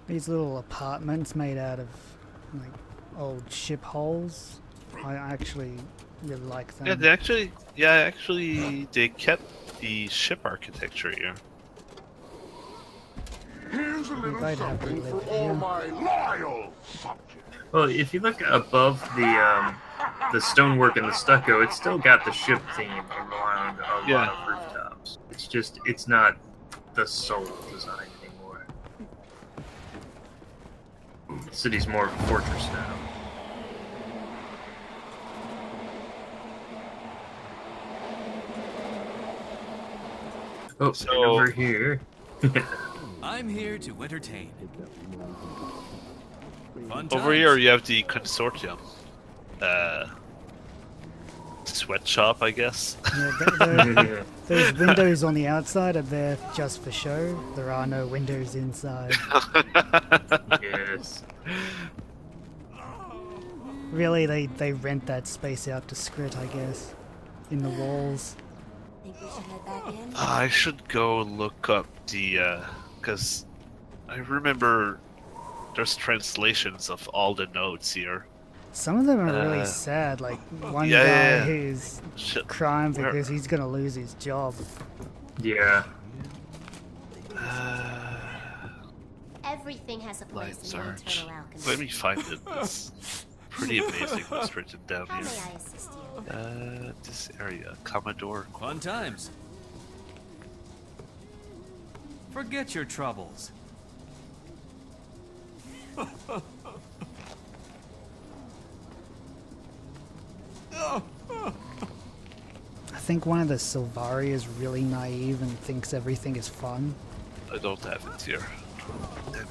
These little apartments made out of like old ship hulls. I actually really like them. Yeah, actually, they kept the ship architecture here. Here's a little I'd have to something live for all here. my loyal subjects. Well, if you look above the stonework and the stucco, it's still got the ship theme around a lot of rooftops. It's just, it's not the sole design anymore. The city's more of a fortress now. Oh, So- and over here. I'm here to entertain. Fun Over times. here you have the consortium. Sweatshop, I guess. Yeah, those windows on the outside are there just for show. There are no windows inside. Yes. Really, they rent that space out to Scrit, I guess, in the walls. Think we should head back in? I should go look up the, because I remember there's translations of all the notes here. Some of them are really sad. Like one yeah, guy yeah. who's Shit. crying Where- because he's gonna lose his job. Yeah. Everything has a place Lines in the Arch. internal alchemy. Let me find it. It's pretty amazing what's written down How here. may I assist you? This area, Commodore. Fun times. Forget your troubles. I think one of the Sylvari is really naive and thinks everything is fun. I don't have it here. Damn it.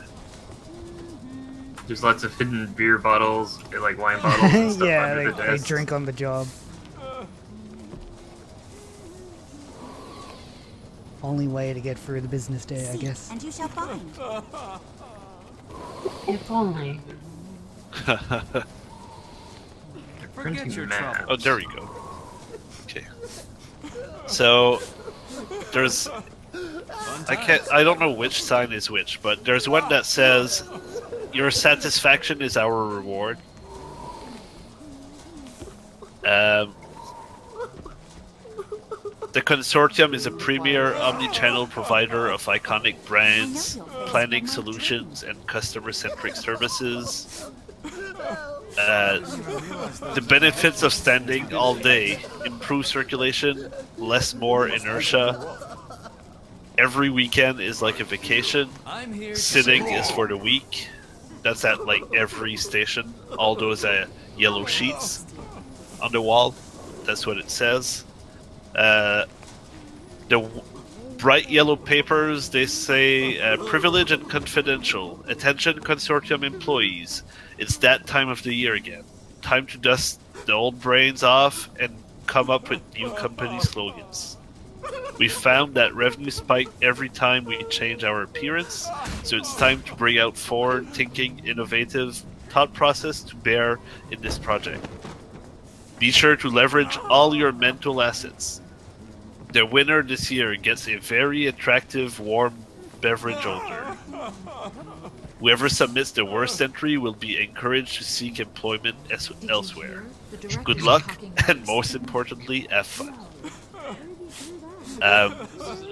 There's lots of hidden beer bottles, like wine bottles and stuff Yeah, under they the desk. drink on the job. Only way to get through the business day, I Seek, guess. and you shall find. If only. Forget your maps. troubles. Oh, there we go. Okay. So there's I don't know which sign is which, but there's one that says your satisfaction is our reward. The consortium is a premier omni-channel provider of iconic brands, planning solutions, and customer-centric services. The benefits of standing all day: improved circulation, less more inertia. Every weekend is like a vacation. I'm here to Sitting is for the weak. That's at like every station. All those yellow sheets on the wall. That's what it says. The bright yellow papers, they say privilege and confidential. Attention consortium employees. It's that time of the year again. Time to dust the old brains off and come up with new company slogans. We found that revenue spike every time we change our appearance, so it's time to bring out forward-thinking, innovative thought process to bear in this project. Be sure to leverage all your mental assets. The winner this year gets a very attractive warm beverage holder. Whoever submits the worst entry will be encouraged to seek employment elsewhere. Good luck, and most importantly, have fun.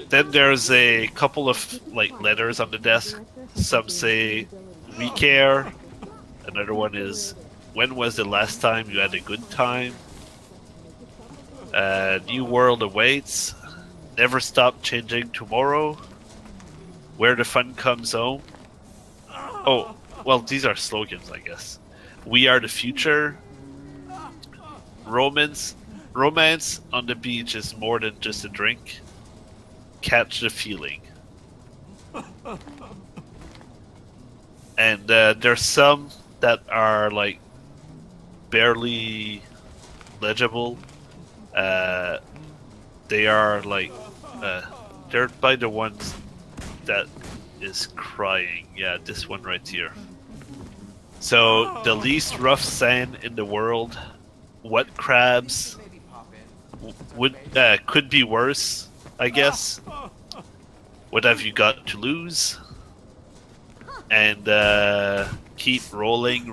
Then there's a couple of like letters on the desk. Some say, "We care." Another one is, "When was the last time you had a good time?" New world awaits. Never stop changing tomorrow. Where the fun comes home. Oh, well, these are slogans, I guess. We are the future. Romance on the beach is more than just a drink. Catch the feeling. And there's some that are like barely legible. They are like they're by the ones that is crying. Yeah, this one right here. So the least rough sand in the world. What crabs would could be worse, I guess. What have you got to lose? And keep rolling.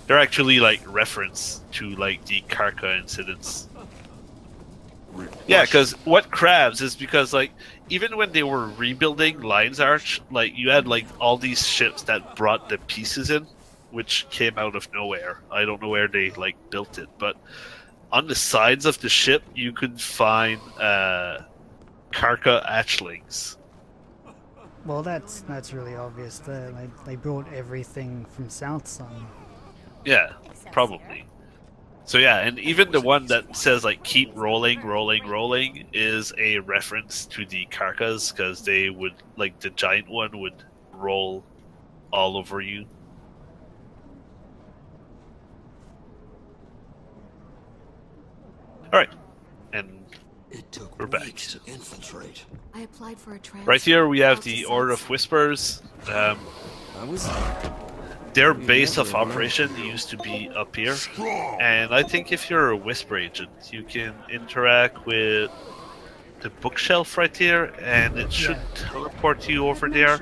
They're actually like reference to like the Karka incidents. Yeah, because what crabs is because like even when they were rebuilding Lion's Arch, like you had like all these ships that brought the pieces in, which came out of nowhere. I don't know where they like built it, but on the sides of the ship you could find Karka hatchlings. Well, that's really obvious. They brought everything from South Sun. Yeah, probably. So yeah, and even the one that says like keep rolling, rolling, rolling is a reference to the Karkas, because they would, like, the giant one would roll all over you. Alright. And we're back. To infiltrate. I applied for a transfer. Right here we have Out to the South Order of Whispers. Their base of operation used to be up here, and I think if you're a Whisper agent, you can interact with the bookshelf right here, and it should teleport you over there,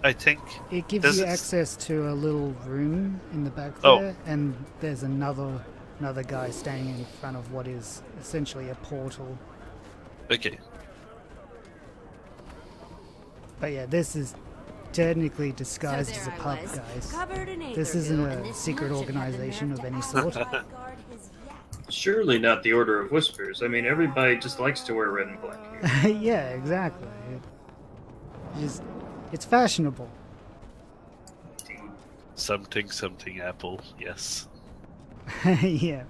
I think. It gives you access to a little room in the back Oh. there, and there's another guy standing in front of what is essentially a portal. Okay. But yeah, this is technically disguised So as a there I pub, was, guys. covered in This aether isn't goo, and a this secret merchant had the organization nerve of to any ask sort. if I'd guard his yacht. Surely not the Order of Whispers. I mean, everybody just likes to wear red and black here. Yeah, exactly. It's fashionable. Something, something apple, yes. Yeah.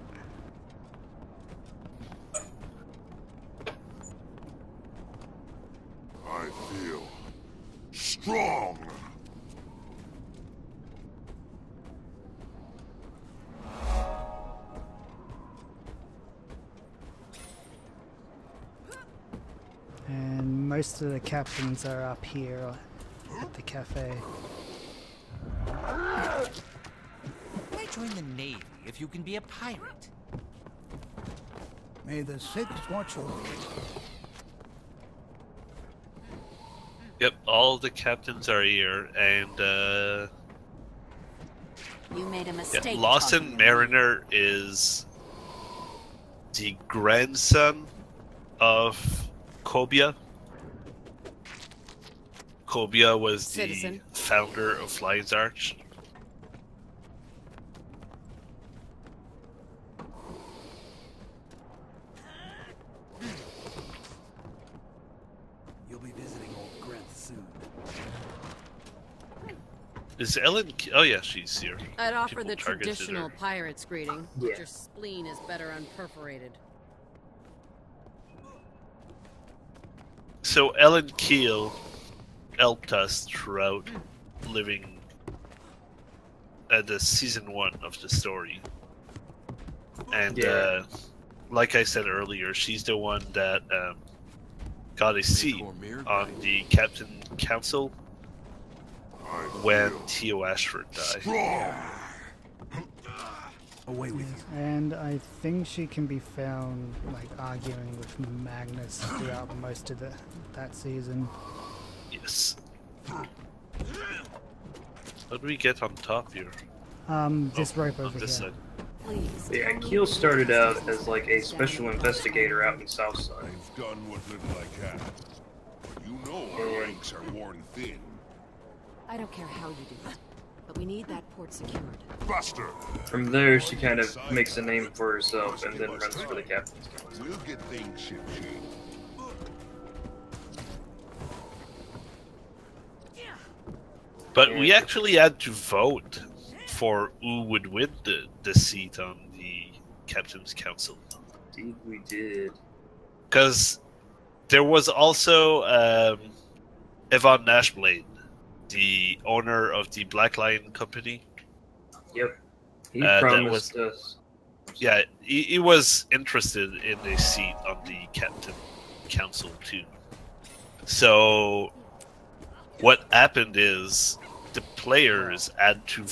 I feel strong. And most of the captains are up here at the cafe. Why join the Navy if you can be a pirate? May the Sixth watch over you. Yep, all the captains are here, and You made a mistake. Lawson Mariner is the grandson of Cobia. Cobia was Citizen. the founder of Lion's Arch. You'll be visiting old Grant soon. Is Ellen? Oh yeah, she's here. I'd offer People the targeted traditional her. pirate's greeting, but Yeah. your spleen is better unperforated. So Ellen Keel helped us throughout living the season 1 of the story, and Yeah. like I said earlier, she's the one that got a seat on the Captain Council when Theo Ashford died. Away with you. And I think she can be found like arguing with Magnus throughout most of that season. Yes. How do we get on top here? This rope on over this here. side. Please. Yeah, Keel started out as like a special investigator out in Southside. I've done what little I can. But you know our ranks are worn thin. I don't care how you do it, but we need that port secured. Buster! From there, she kind of makes a name for herself and then runs for the captain's council. We'll get things ship-shape. But we actually had to vote for who would win the seat on the Captain's Council. Indeed, we did. Because there was also Yvonne Nashblade, the owner of the Black Lion Company. Yep. He that promised us. Yeah, he was interested in a seat on the Captain Council too. So what happened is the players had to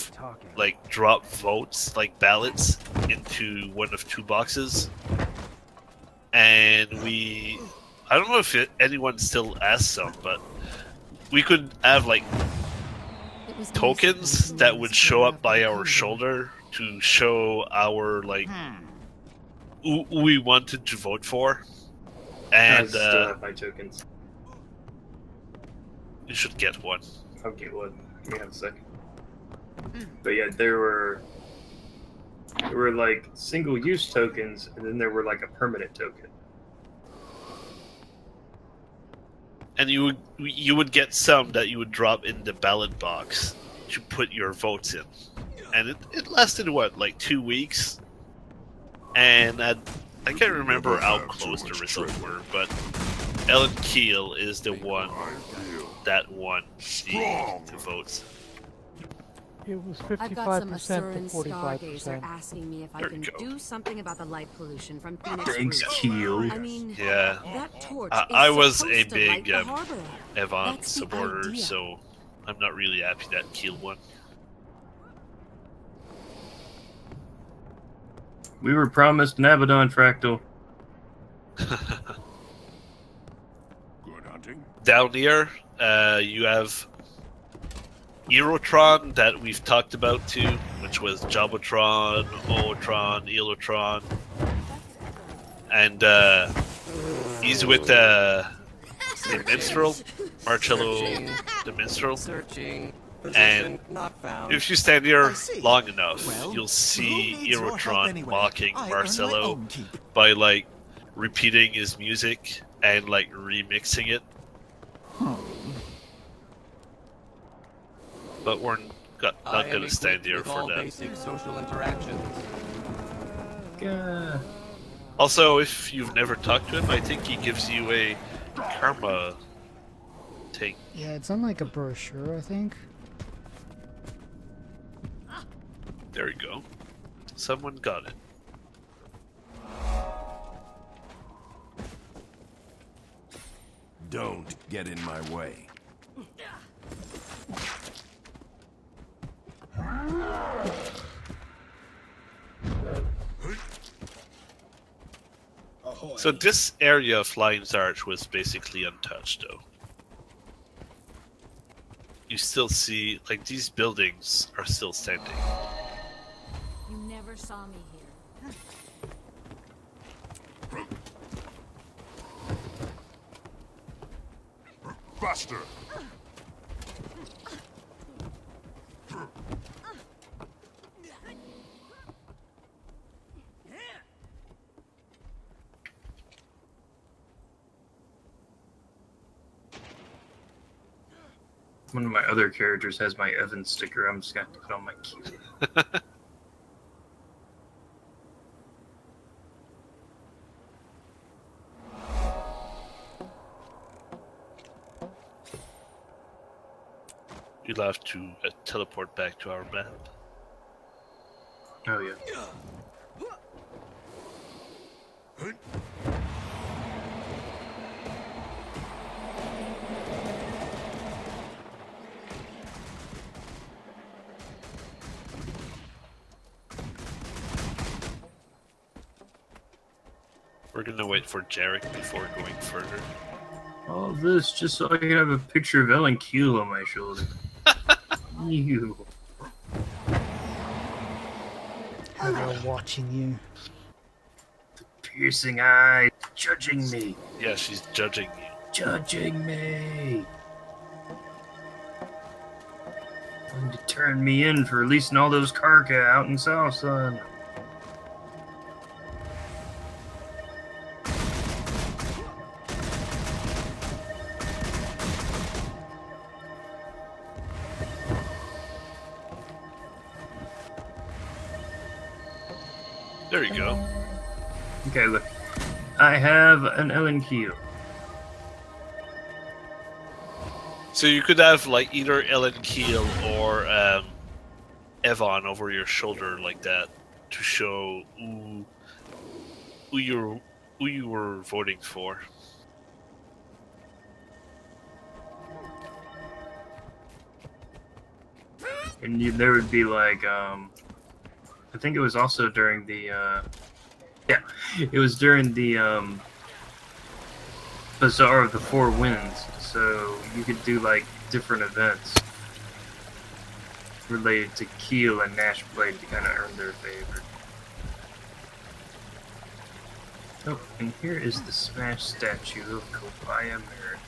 like drop votes, like ballots, into one of two boxes, and I don't know if anyone still has some, but we could have like tokens that would show up by our shoulder to show our like who we wanted to vote for, I and still have my tokens. you should get one. I'll get one. Give me a second. But yeah, there were like single-use tokens, and then there were like a permanent token. And you would get some that you would drop in the ballot box to put your votes in, and it lasted what, like 2 weeks, And I can't remember how close the results were, but Ellen Keel is the one that won the votes. It was I've got some 55% to Asuran stargazer 45%. asking me if I There can you go. do something about the light pollution from Phoenix Thanks, Ridge. Keel. I mean, Yeah. that torch I is was supposed a to light big the harbor. Evan That's the supporter, idea. so I'm not really happy that Keel won. We were promised an Abaddon fractal. Good hunting. Down here, you have Eurotron that we've talked about too, which was Jobotron, Ootron, Elotron, and he's with the Minstrel, Marcello the Minstrel. And if you stand here long enough, you'll see Eurotron mocking Marcello by like repeating his music and like remixing it. But we're not going to stand here for that. Social interactions. Also, if you've never talked to him, I think he gives you a karma thing. Yeah, it's on like a brochure, I think. There you go. Someone got it. Don't get in my way. So this area of Lion's Arch was basically untouched, though. You still see, like, these buildings are still standing. You never saw me here. Faster! One of my other characters has my Evan sticker. I'm just going to put on my key. You'll have to teleport back to our map. Oh, yeah. We're gonna wait for Jerek before going further. All this just so I can have a picture of Ellen Keel on my shoulder. You. They're watching you. Piercing eyes, judging me. Yeah, she's judging you. Judging me. Trying to turn me in for releasing all those carca out in South Sun. There you go. Okay, look. I have an Ellen Keel. So you could have like either Ellen Keel or Evon over your shoulder like that to show who you were voting for. And there would be like, I think it was also during the, yeah, it was during the Bazaar of the Four Winds. So you could do like different events related to Keel and Nashblade to kind of earn their favor. Oh, and here is the smashed statue of Kobaya Merrick.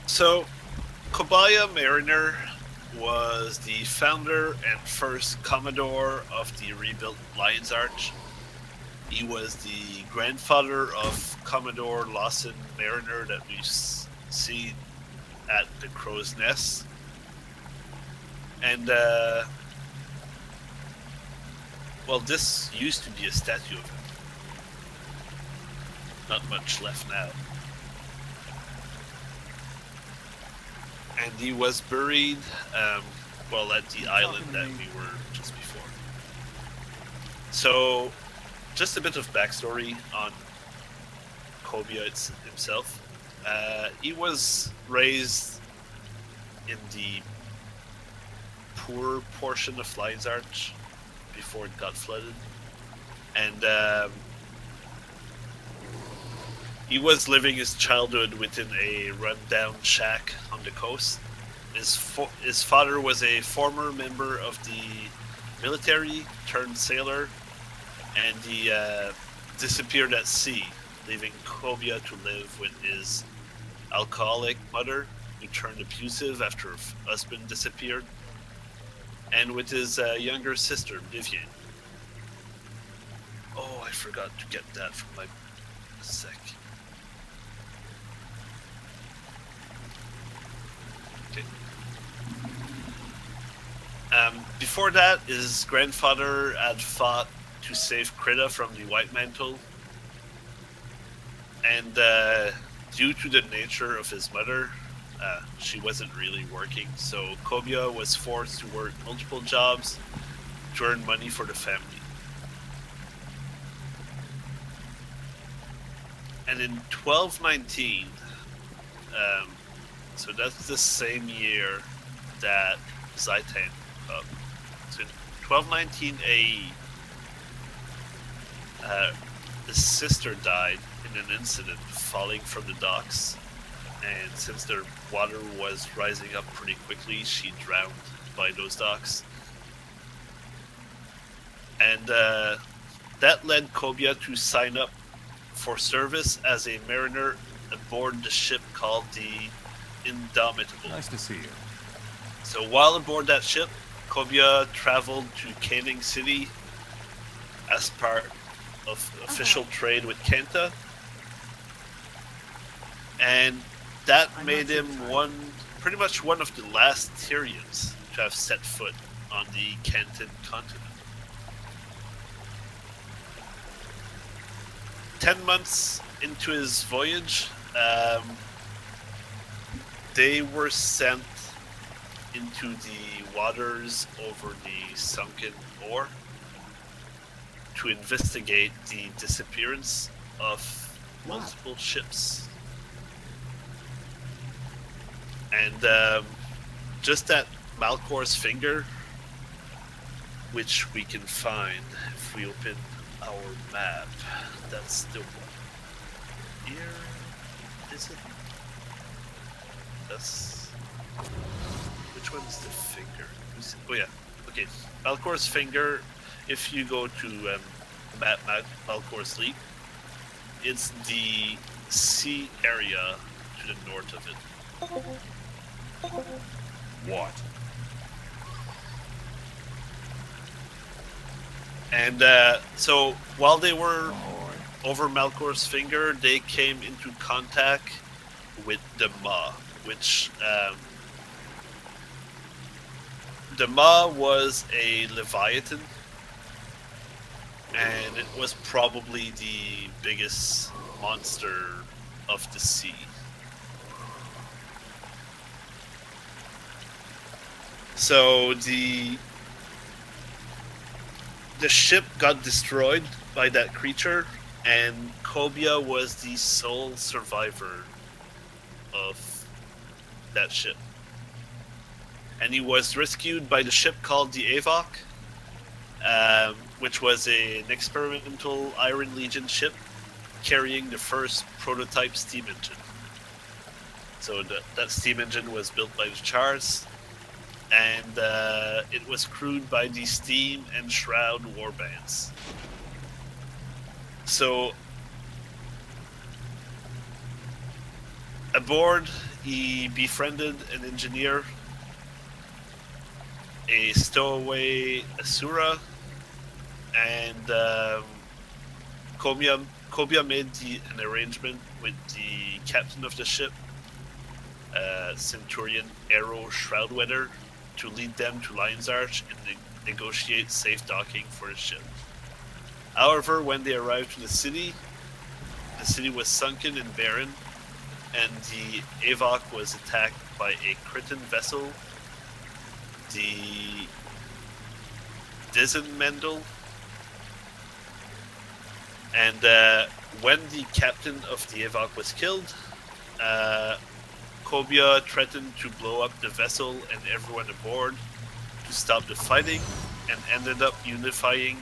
So, Kobaya Mariner was the founder and first Commodore of the rebuilt Lion's Arch. He was the grandfather of Commodore Lawson Mariner that we've seen at the Crow's Nest. And, well, this used to be a statue of him. Not much left now. And he was buried, well, at the island that we were just before. So, just a bit of backstory on Kobia himself. He was raised in the poor portion of Lion's Arch before it got flooded. And he was living his childhood within a rundown shack on the coast. His father was a former member of the military turned sailor, and he disappeared at sea, leaving Kobia to live with his alcoholic mother, who turned abusive after her husband disappeared, and with his younger sister, Vivian. Oh, I forgot to get that from my sec. Okay. Before that, his grandfather had fought to save Krita from the White Mantle, and due to the nature of his mother, she wasn't really working, so Kobia was forced to work multiple jobs to earn money for the family. And in 1219, so that's the same year that Zaitan up. So in 1219 AE, his sister died in an incident falling from the docks, and since their water was rising up pretty quickly, she drowned by those docks. And that led Kobia to sign up for service as a mariner aboard the ship called the Indomitable. Nice to see you. So while aboard that ship, Kobia traveled to Canning City as part of official trade with Kenta, and that made him pretty much one of the last Tyrians to have set foot on the Canton continent. 10 months into his voyage, they were sent into the waters over the sunken ore to investigate the disappearance of multiple ships. And just at Malcor's finger, which we can find if we open our map. That's the one. Here is it? That's which one is the finger? Oh yeah. Okay. Malcor's finger. If you go to Malcor's Leap, it's the sea area to the north of it. What? And so while they were over Malcor's finger, they came into contact with the Maw, which the Maw was a Leviathan, and it was probably the biggest monster of the sea. So the ship got destroyed by that creature, and Kobia was the sole survivor of that ship. And he was rescued by the ship called the Avok, which was an experimental Iron Legion ship carrying the first prototype steam engine. So that steam engine was built by the Chars, and it was crewed by the Steam and Shroud warbands. So, aboard, he befriended an engineer, a stowaway Asura, and Kobia made an arrangement with the captain of the ship Centurion Arrow Shroudweather to lead them to Lion's Arch and negotiate safe docking for the ship. However, when they arrived to the city was sunken and barren, and the Avok was attacked by a Cretan vessel, the Dizenmendel. And when the captain of the Avok was killed, Kobia threatened to blow up the vessel and everyone aboard to stop the fighting, and ended up unifying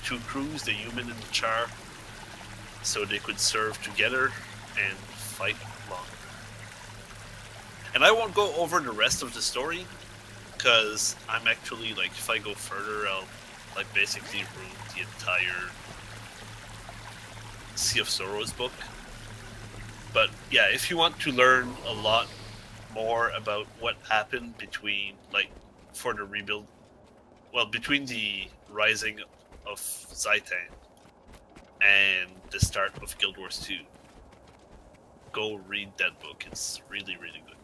two crews, the human and the Char, so they could serve together and fight longer. And I won't go over the rest of the story, because I'm actually, like, if I go further, I'll, like, basically ruin the entire Sea of Sorrows book. But yeah, if you want to learn a lot more about what happened between, like, for the rebuild, well, between the rising of Zaitan and the start of Guild Wars 2, go read that book. It's really, really good.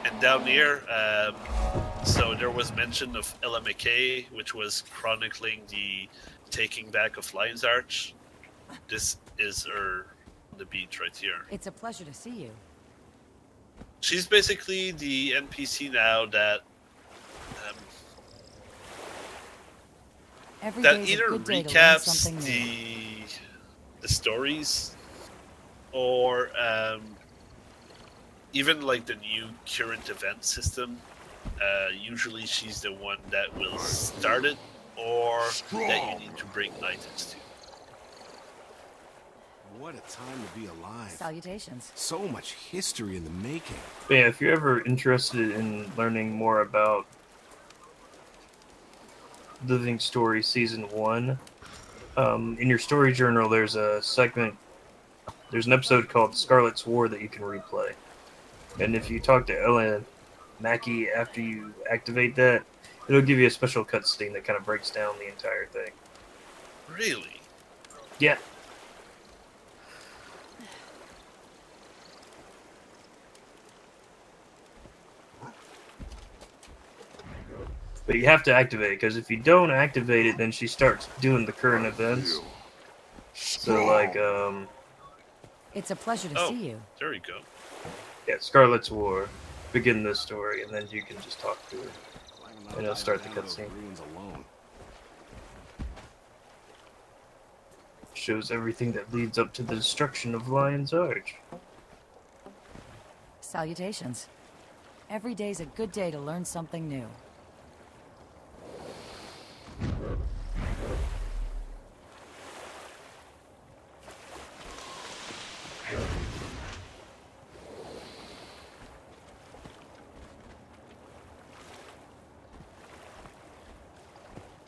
And down here, so there was mention of LMAK, which was chronicling the taking back of Lion's Arch. This is her on the beach right here. It's a pleasure to see you. She's basically the NPC now that Every that day's a either good day to learn recaps something the stories, or even like the new current event system. Usually she's the one that will start it, or that you need to bring items to. What a time to be alive. Salutations. So much history in the making. But yeah, if you're ever interested in learning more about Living Story Season 1, in your story journal there's a segment, there's an episode called Scarlet's War that you can replay. And if you talk to Ellen Mackey after you activate that, it'll give you a special cutscene that kind of breaks down the entire thing. Really? Yeah. But you have to activate it, because if you don't activate it, then she starts doing the current events. So, like, It's a pleasure to see you. There you go. Yeah, Scarlet's War. Begin this story, and then you can just talk to her. And it'll start the cutscene. Shows everything that leads up to the destruction of Lion's Arch. Salutations. Every day's a good day to learn something new.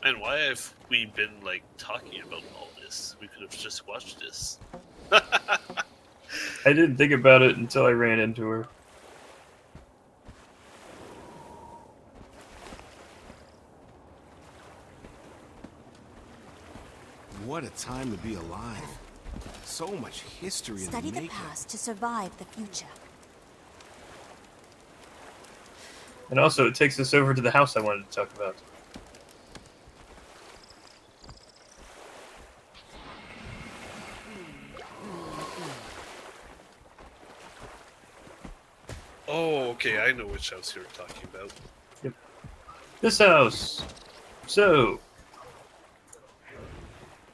And why have we been, like, talking about all this? We could have just watched this. I didn't think about it until I ran into her. What a time to be alive. So much history in Study the the making. past to survive the future. And also, it takes us over to the house I wanted to talk about. Oh, okay, I know which house you're talking about. Yep. This house. So,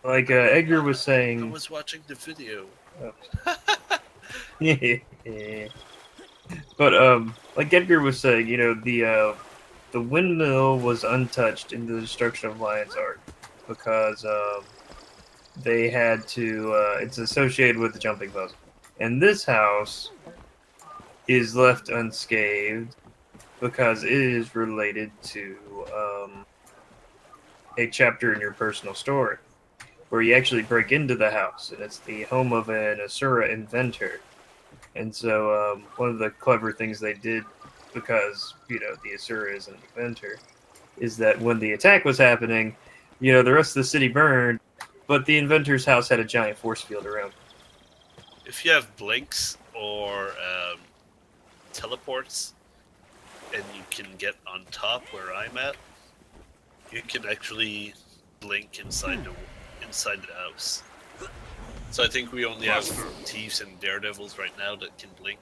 like Edgar was saying... I was watching the video. Oh. Yeah. But, like Edgar was saying, you know, the windmill was untouched in the destruction of Lion's Arch because, they had to, it's associated with the jumping puzzle. And this house is left unscathed because it is related to, a chapter in your personal story where you actually break into the house, and it's the home of an Asura inventor. And so, one of the clever things they did, because, you know, the Asura is an inventor, is that when the attack was happening, you know, the rest of the city burned, but the inventor's house had a giant force field around. if you have blinks or teleports, and you can get on top where I'm at, you can actually blink inside the house. So I think we only have thieves and daredevils right now that can blink.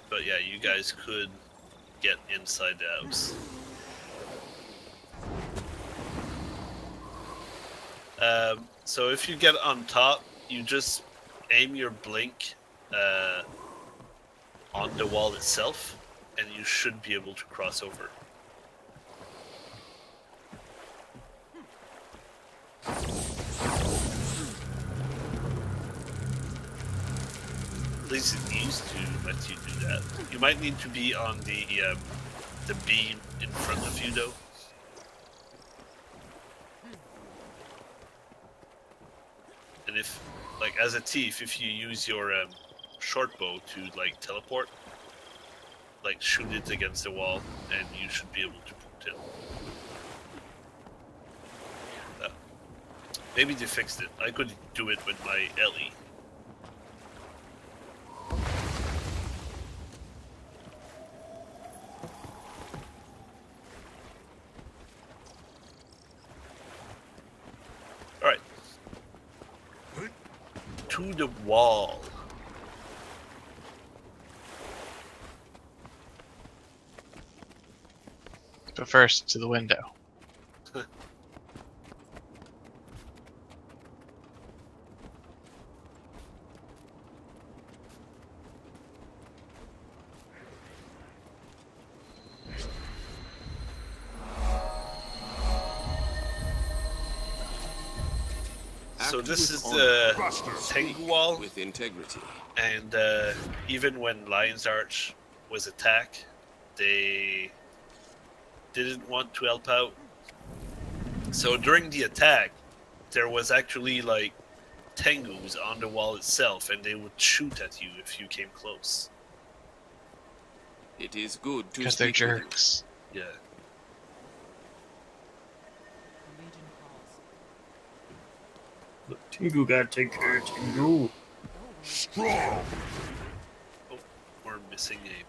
But yeah, you guys could get inside the house. So if you get on top, you just aim your blink on the wall itself, and you should be able to cross over. At least it used to let you do that. You might need to be on the beam in front of you, though. And if, like, as a thief, if you use your short bow to, like, teleport, like, shoot it against the wall, and you should be able to put it. Maybe they fixed it. I could do it with my Ellie. Alright. To the wall. But first, to the window. So this is the Tengu wall, with integrity. And even when Lion's Arch was attacked, they didn't want to help out. So during the attack, there was actually like Tengus on the wall itself, and they would shoot at you if you came close. It is good to because they're speak with you. jerks. Yeah. Tengu gotta take care of Tengu. Strong. Oh, we're missing a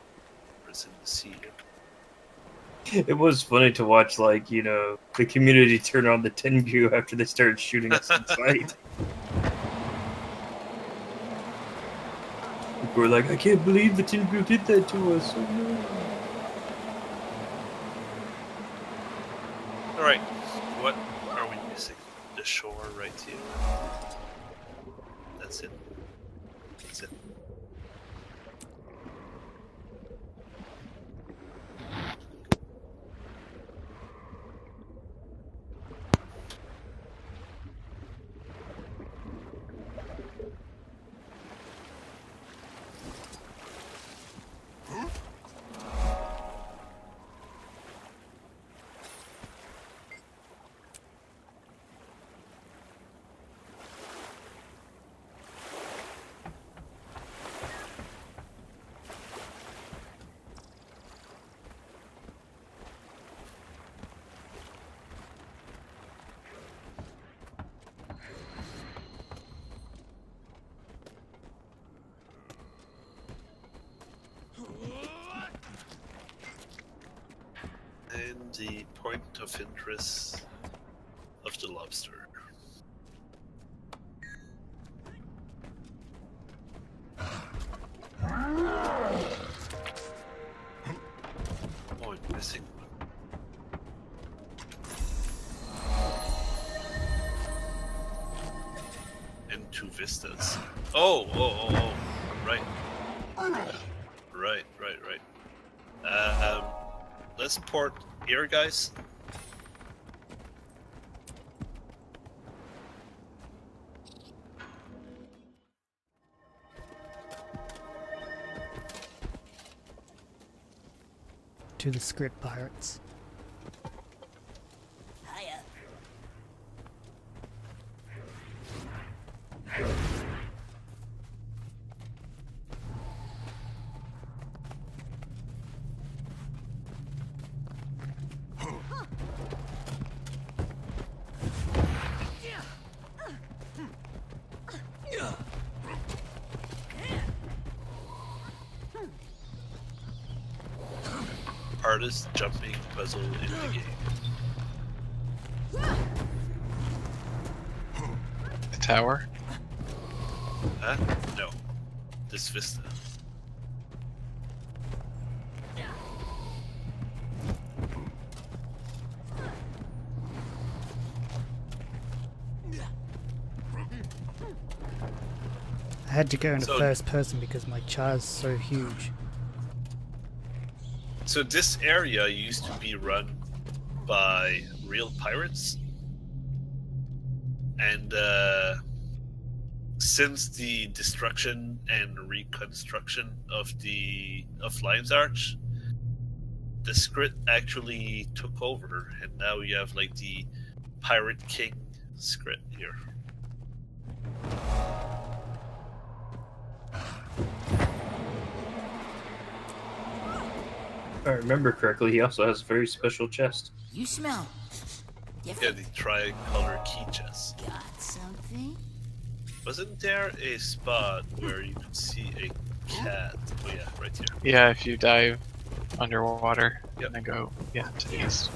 person to see it. It was funny to watch, like, you know, the community turn on the Tengu after they started shooting us on sight. People were like, I can't believe the Tengu did that to us. Oh, no. Alright, what are we missing? The shore right here. That's it. That's it. And the point of interest of the lobster. Oh, I'm missing one. And two vistas. Oh, right. Right. Let's port here, guys. To the script pirates. Hiya. hardest jumping puzzle in the game. The tower? Huh? No. This vista. I had to go into first person because my char's so huge. So this area used to be run by real pirates, and since the destruction and reconstruction of Lion's Arch, the script actually took over, and now you have like the Pirate King script here. If I remember correctly, he also has a very special chest. You smell Yeah, the tricolor key chest. got something? Wasn't there a spot where you could see a cat? Oh yeah, right here. Yeah, if you dive underwater Yep. and then go, to the east.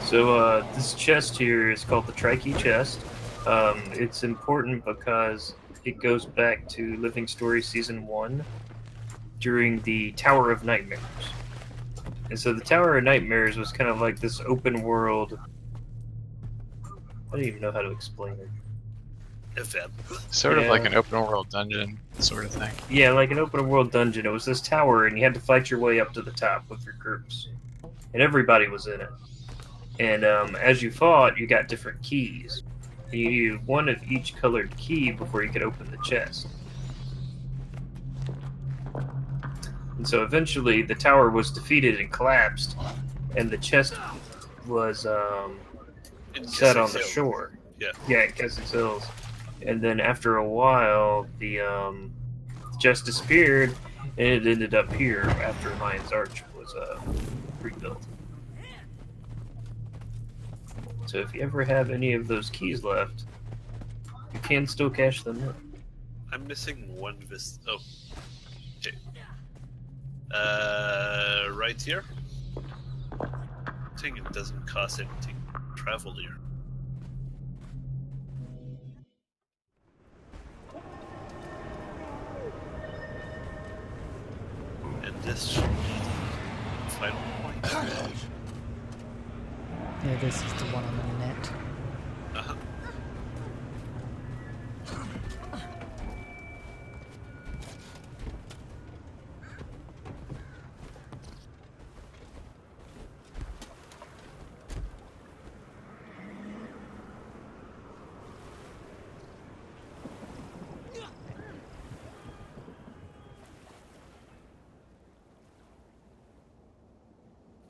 So this chest here is called the Trikey chest. It's important because it goes back to Living Story Season 1 during the Tower of Nightmares. And so the Tower of Nightmares was kind of like this open world... I don't even know how to explain it. Event. Sort of like an open world dungeon sort of thing. Yeah, like an open world dungeon. It was this tower, and you had to fight your way up to the top with your groups. And everybody was in it. And as you fought, you got different keys. And you needed one of each colored key before you could open the chest. And so eventually, the tower was defeated and collapsed, and the chest was set on the shore. Yeah, Keswick's Hills. And then after a while, the chest disappeared, and it ended up here after Lion's Arch was rebuilt. So if you ever have any of those keys left, you can still cash them in. I'm missing one vista. Oh, okay. Right here. I think it doesn't cost anything to travel here. And this should be the final point. Yeah, this is the one on the net. Uh-huh.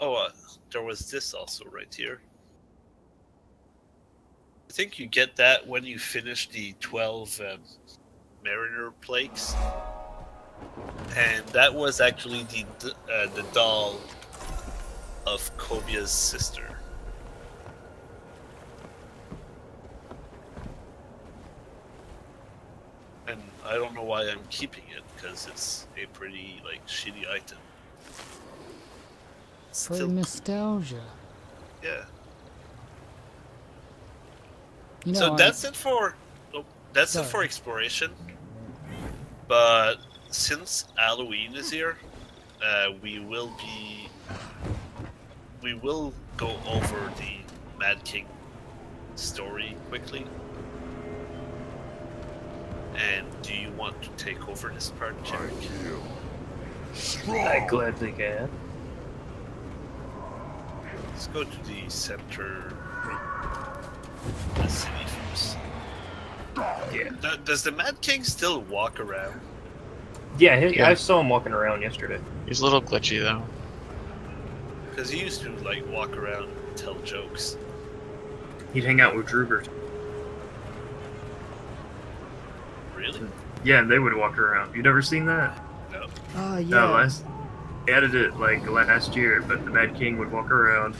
Oh, there was this also right here. I think you get that when you finish the 12 Mariner plagues. And that was actually the doll of Kobia's sister. And I don't know why I'm keeping it, because it's a pretty, like, shitty item. For nostalgia. Yeah. You know, So that's it for it for exploration. But since Halloween is here, we will go over the Mad King story quickly. And do you want to take over this part, Jerek? I gladly can. Let's go to the center of the city first. Yeah. Does the Mad King still walk around? Yeah, I saw him walking around yesterday. He's a little glitchy though. Because he used to like walk around and tell jokes. He'd hang out with Drubert. Really? Yeah, they would walk around. You never seen that? No. Oh yeah. No, added it like last year, but the Mad King would walk around,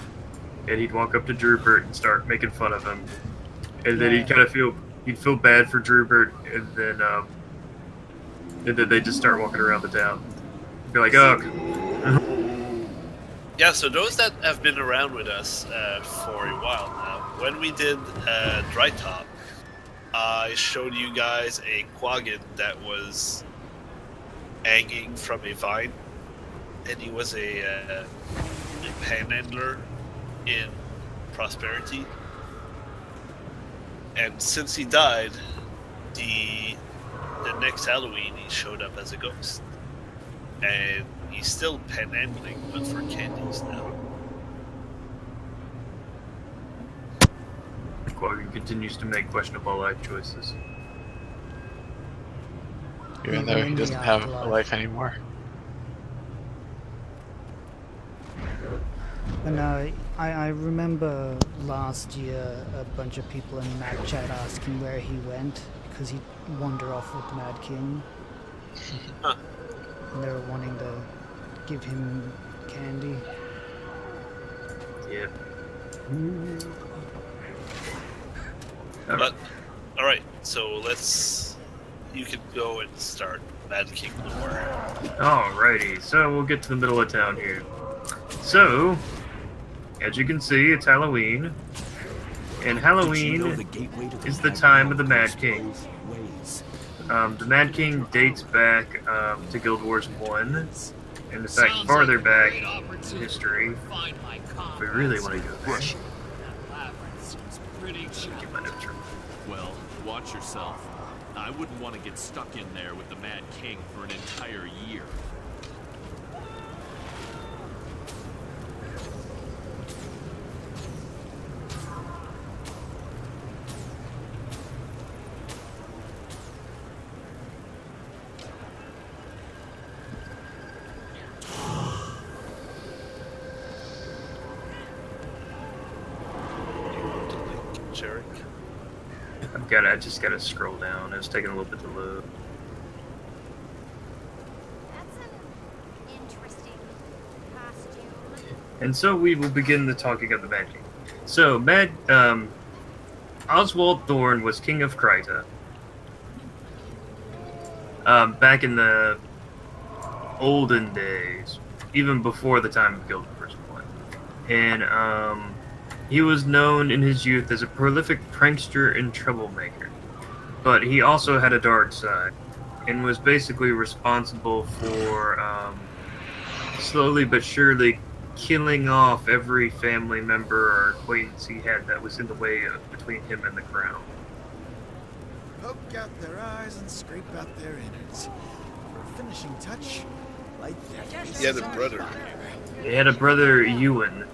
and he'd walk up to Drubert and start making fun of him, and then he'd kind of feel bad for Drubert, and then they just start walking around the town. Be like, oh. Yeah, so those that have been around with us for a while now, when we did Dry Top, I showed you guys a quaggan that was hanging from a vine, and he was a panhandler in Prosperity. And since he died, the next Halloween he showed up as a ghost, and he's still panhandling, but for candies now. Quaggan continues to make questionable life choices. Even though he doesn't have a life anymore. But no, I remember last year a bunch of people in Mad Chat asking where he went because he'd wander off with the Mad King. Huh. And they were wanting to give him candy. Yeah. But, alright, so you can go and start Mad King lore. Alrighty, so we'll get to the middle of town here. So, as you can see, it's Halloween. And Halloween is the time of the Mad King. The Mad King dates back to Guild Wars 1. And in fact, farther back in history. If we really want to go there. Get my notes right. Well, watch yourself. I wouldn't want to get stuck in there with the Mad King for an entire year. Jerek. I just gotta scroll down. It's taking a little bit to load. That's an interesting costume. And so we will begin the talking of the Mad King. So, Oswald Thorne was king of Kryta. Back in the olden days, even before the time of Guild Wars 1. And, he was known in his youth as a prolific prankster and troublemaker. But he also had a dark side, and was basically responsible for, slowly but surely killing off every family member or acquaintance he had that was in the way between him and the crown. Poke out their eyes and scrape out their innards. For a finishing touch, light that. He had a brother. He had a brother, Ewan,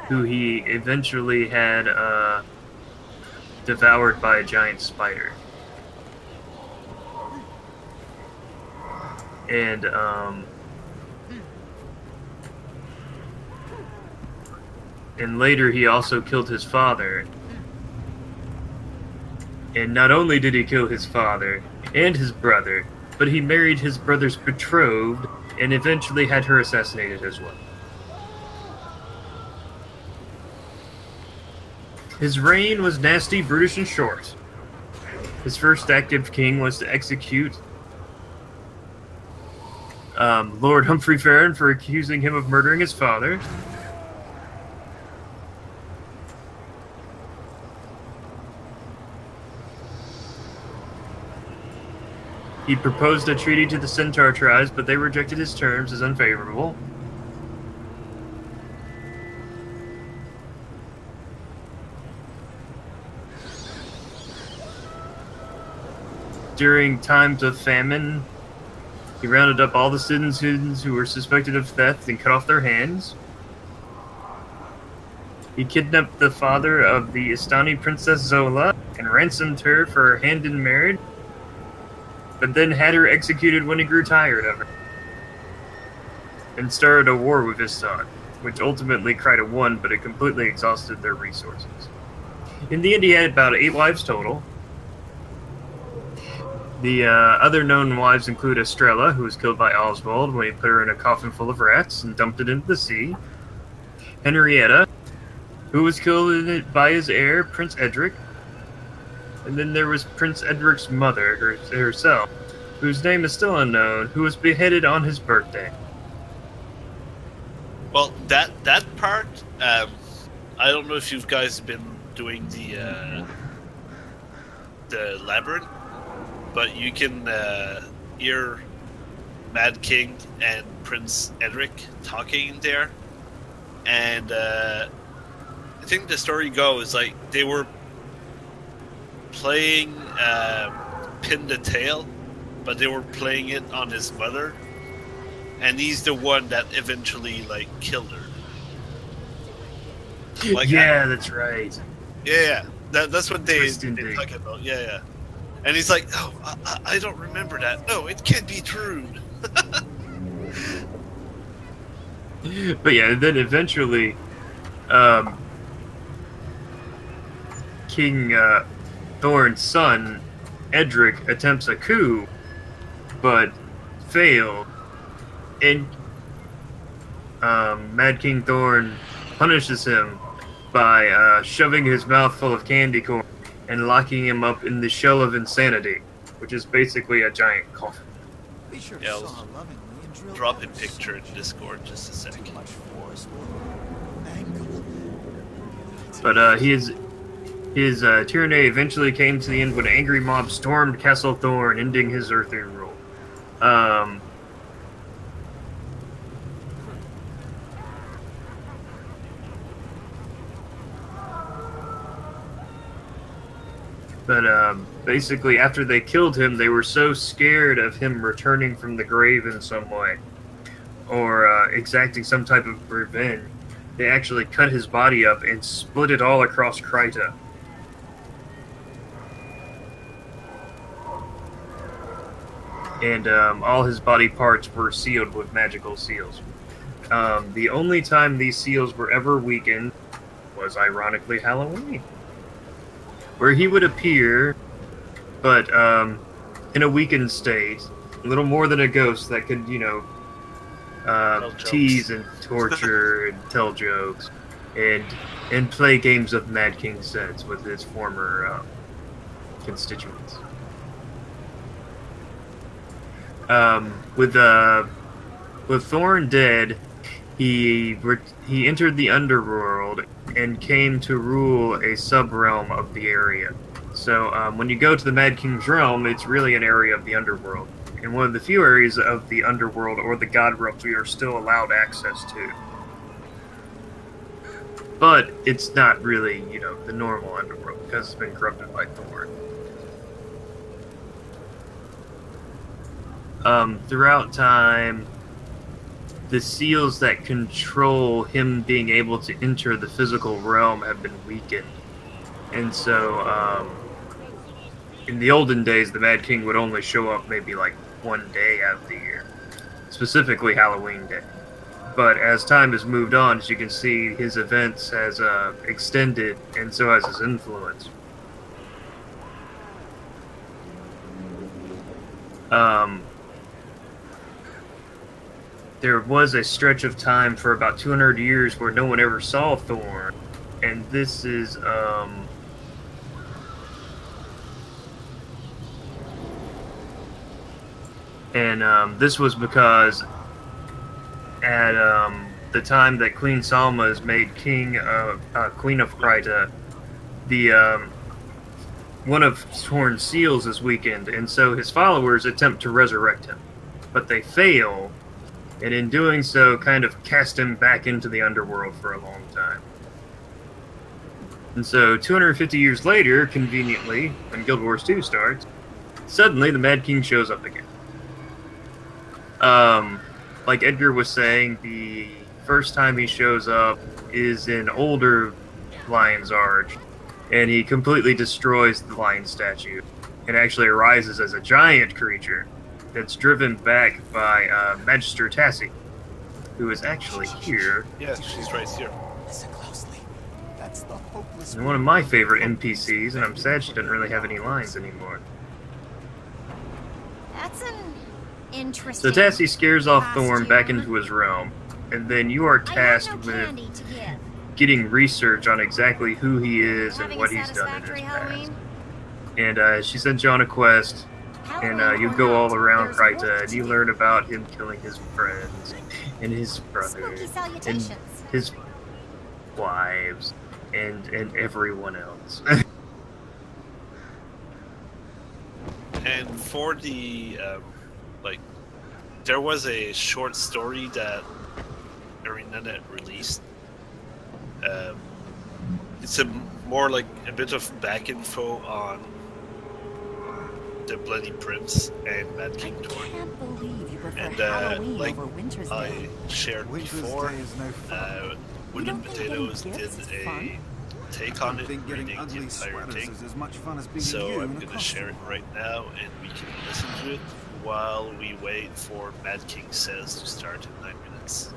who he eventually had devoured by a giant spider. And later he also killed his father. And not only did he kill his father and his brother, but he married his brother's betrothed and eventually had her assassinated as well. His reign was nasty, brutish, and short. His first act of king was to execute Lord Humphrey Farron for accusing him of murdering his father. He proposed a treaty to the Centaur tribes, but they rejected his terms as unfavorable. During times of famine, he rounded up all the citizens who were suspected of theft and cut off their hands. He kidnapped the father of the Istani princess Zola and ransomed her for her hand in marriage, but then had her executed when he grew tired of her, and started a war with his son, which ultimately Kryta won, but it completely exhausted their resources. In the end, he had about 8 wives total. The other known wives include Estrella, who was killed by Oswald when he put her in a coffin full of rats and dumped it into the sea. Henrietta, who was killed by his heir, Prince Edric. And then there was Prince Edric's mother, herself, whose name is still unknown, who was beheaded on his birthday. Well, that part, I don't know if you guys have been doing the labyrinth, but you can hear Mad King and Prince Edric talking there, and I think the story goes like they were playing Pin the Tail, but they were playing it on his mother, and he's the one that eventually like killed her. Like, yeah, that's right. Yeah, that's what they Twisted talk about. Yeah. And he's like, oh, I don't remember that. No, it can't be true. But yeah, then eventually, King Thorn's son, Edric, attempts a coup, but failed. And Mad King Thorn punishes him by shoving his mouth full of candy corn and locking him up in the shell of insanity, which is basically a giant coffin. Be sure to Yeah, saw lovingly and drill drop a holes. picture in Discord just a sec. Too much force will mangle. But his tyranny eventually came to the end when an angry mob stormed Castle Thorn, ending his earthly rule. But basically, after they killed him, they were so scared of him returning from the grave in some way, or exacting some type of revenge, they actually cut his body up and split it all across Kryta. And all his body parts were sealed with magical seals. The only time these seals were ever weakened was, ironically, Halloween, where he would appear, but in a weakened state, a little more than a ghost that could, tease and torture and tell jokes, and play games of Mad King sets with his former constituents. With Thorn dead, he entered the underworld and came to rule a sub-realm of the area. So when you go to the Mad King's realm, it's really an area of the underworld, and one of the few areas of the underworld or the god realms we are still allowed access to. But it's not really, the normal underworld, because it's been corrupted by Thorn. Throughout time, the seals that control him being able to enter the physical realm have been weakened. And so, in the olden days, the Mad King would only show up maybe like one day out of the year, specifically Halloween Day. But as time has moved on, as you can see, his events has extended, and so has his influence. There was a stretch of time for about 200 years where no one ever saw Thorn, and this is this was because at the time that Queen Salma is made Queen of Kryta, the one of Thorn's seals is weakened, and so his followers attempt to resurrect him, but they fail. And in doing so, kind of cast him back into the underworld for a long time. And so, 250 years later, conveniently, when Guild Wars 2 starts, suddenly the Mad King shows up again. Like Edgar was saying, the first time he shows up is in older Lion's Arch, and he completely destroys the lion statue. It actually arises as a giant creature that's driven back by Magister Tassie, who is actually here. Yeah, she's right here. Listen closely. That's the hopeless. And one of my favorite NPCs, and I'm sad she doesn't really have any lines anymore. That's an interesting. So Tassie scares off Thorn back into his realm, and then you are tasked with getting research on exactly who he is and what he's done in his past. And she sends you on a quest And you go all around Kryta, and you learn about him killing his friends, and his brother, and his wives, and everyone else. And for the like, there was a short story that ArenaNet released. It's more like a bit of back info on the Bloody Prince and Mad King Torn. And like I shared before, Wooden Potatoes did a take on it, reading the entire thing. So I'm gonna share it right now, and we can listen to it while we wait for Mad King Says to start in 9 minutes.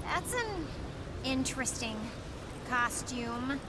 That's an interesting costume.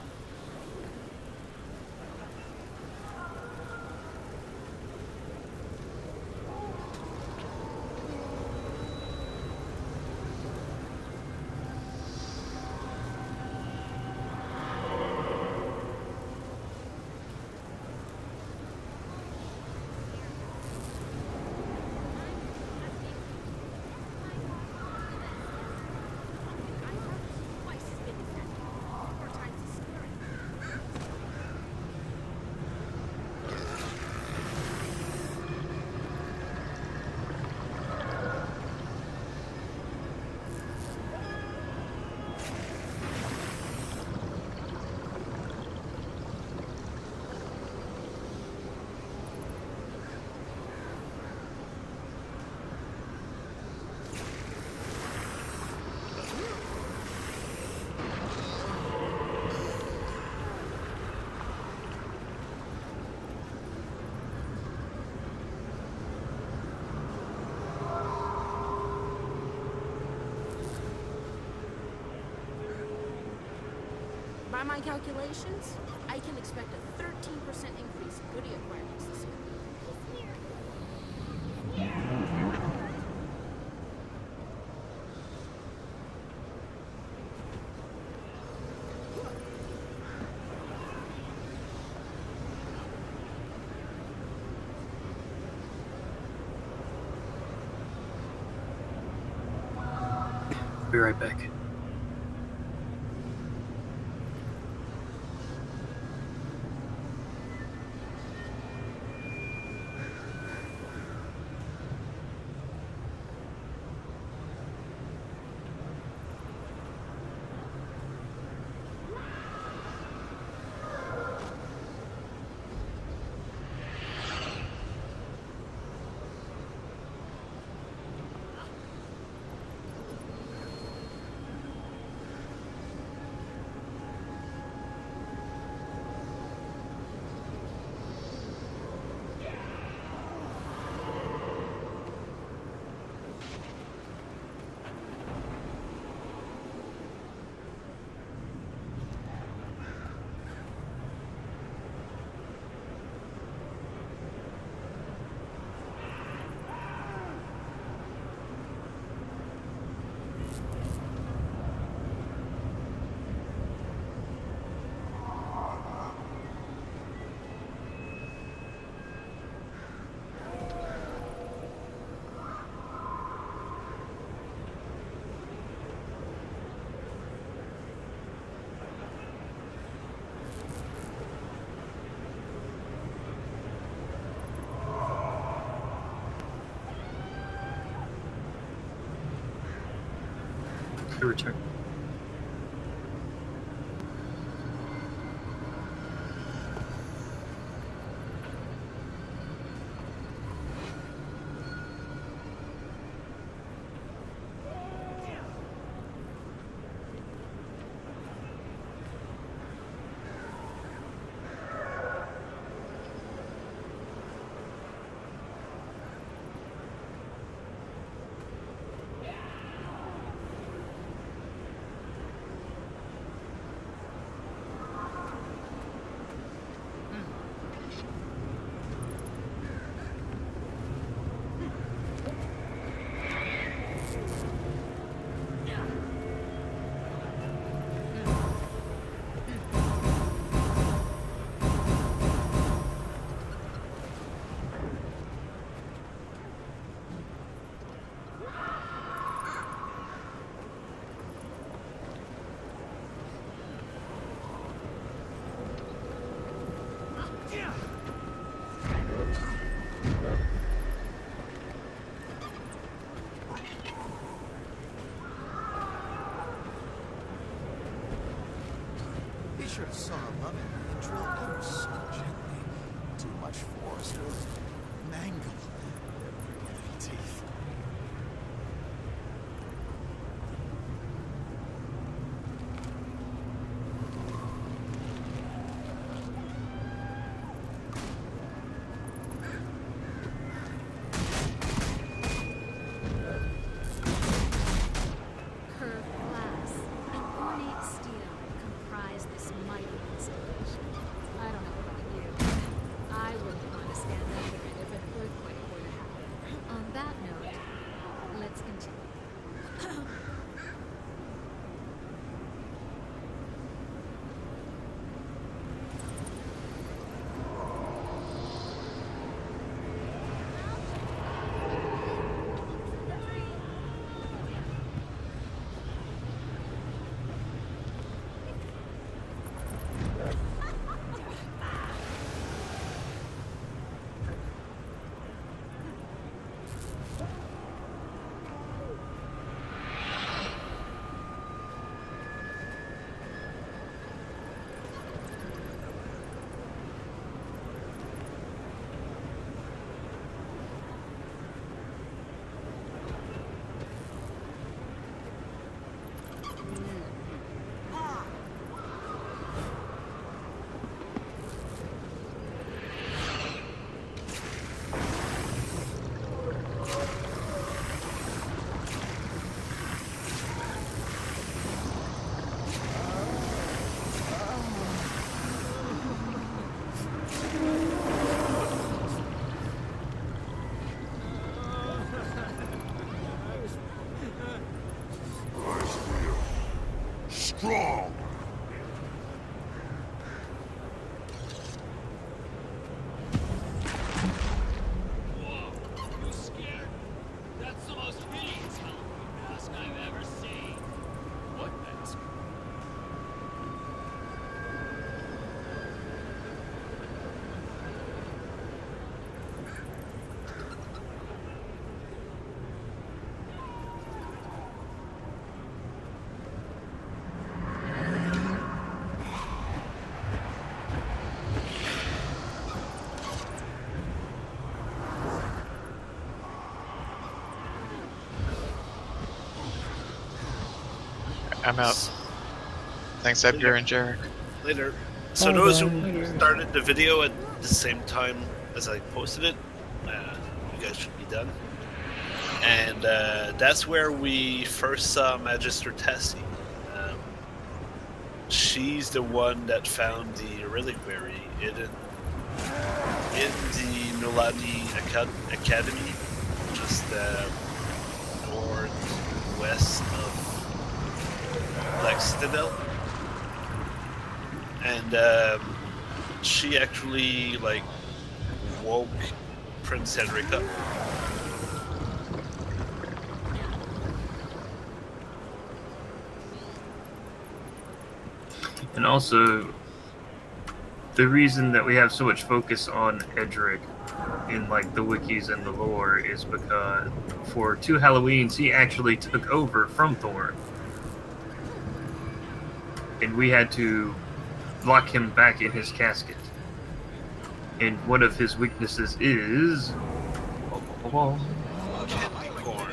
By my calculations, I can expect a 13% increase in goodie acquirements this year. Be right back. Return. saw lovingly and dropped ever so gently. Too much force will mangle their bloody teeth. Curved glass and ornate steel comprise this mighty installation. I don't know about you. I wouldn't want to stand under it if an earthquake were to happen. On that note, let's continue. Strong. Whoa, you scared? That's the most hideous Halloween mask I've ever seen. What mask? I'm out. Thanks, Edgar and Jerek. Later. So those who started the video at the same time as I posted it, you guys should be done. And that's where we first saw Magister Tessie. She's the one that found the reliquary in the Nolani Academy, just northwest of Citadel. And she actually woke Prince Edric up. And also, the reason that we have so much focus on Edric in the wikis and the lore is because for 2 Halloweens he actually took over from Thorn. And we had to lock him back in his casket. And one of his weaknesses is...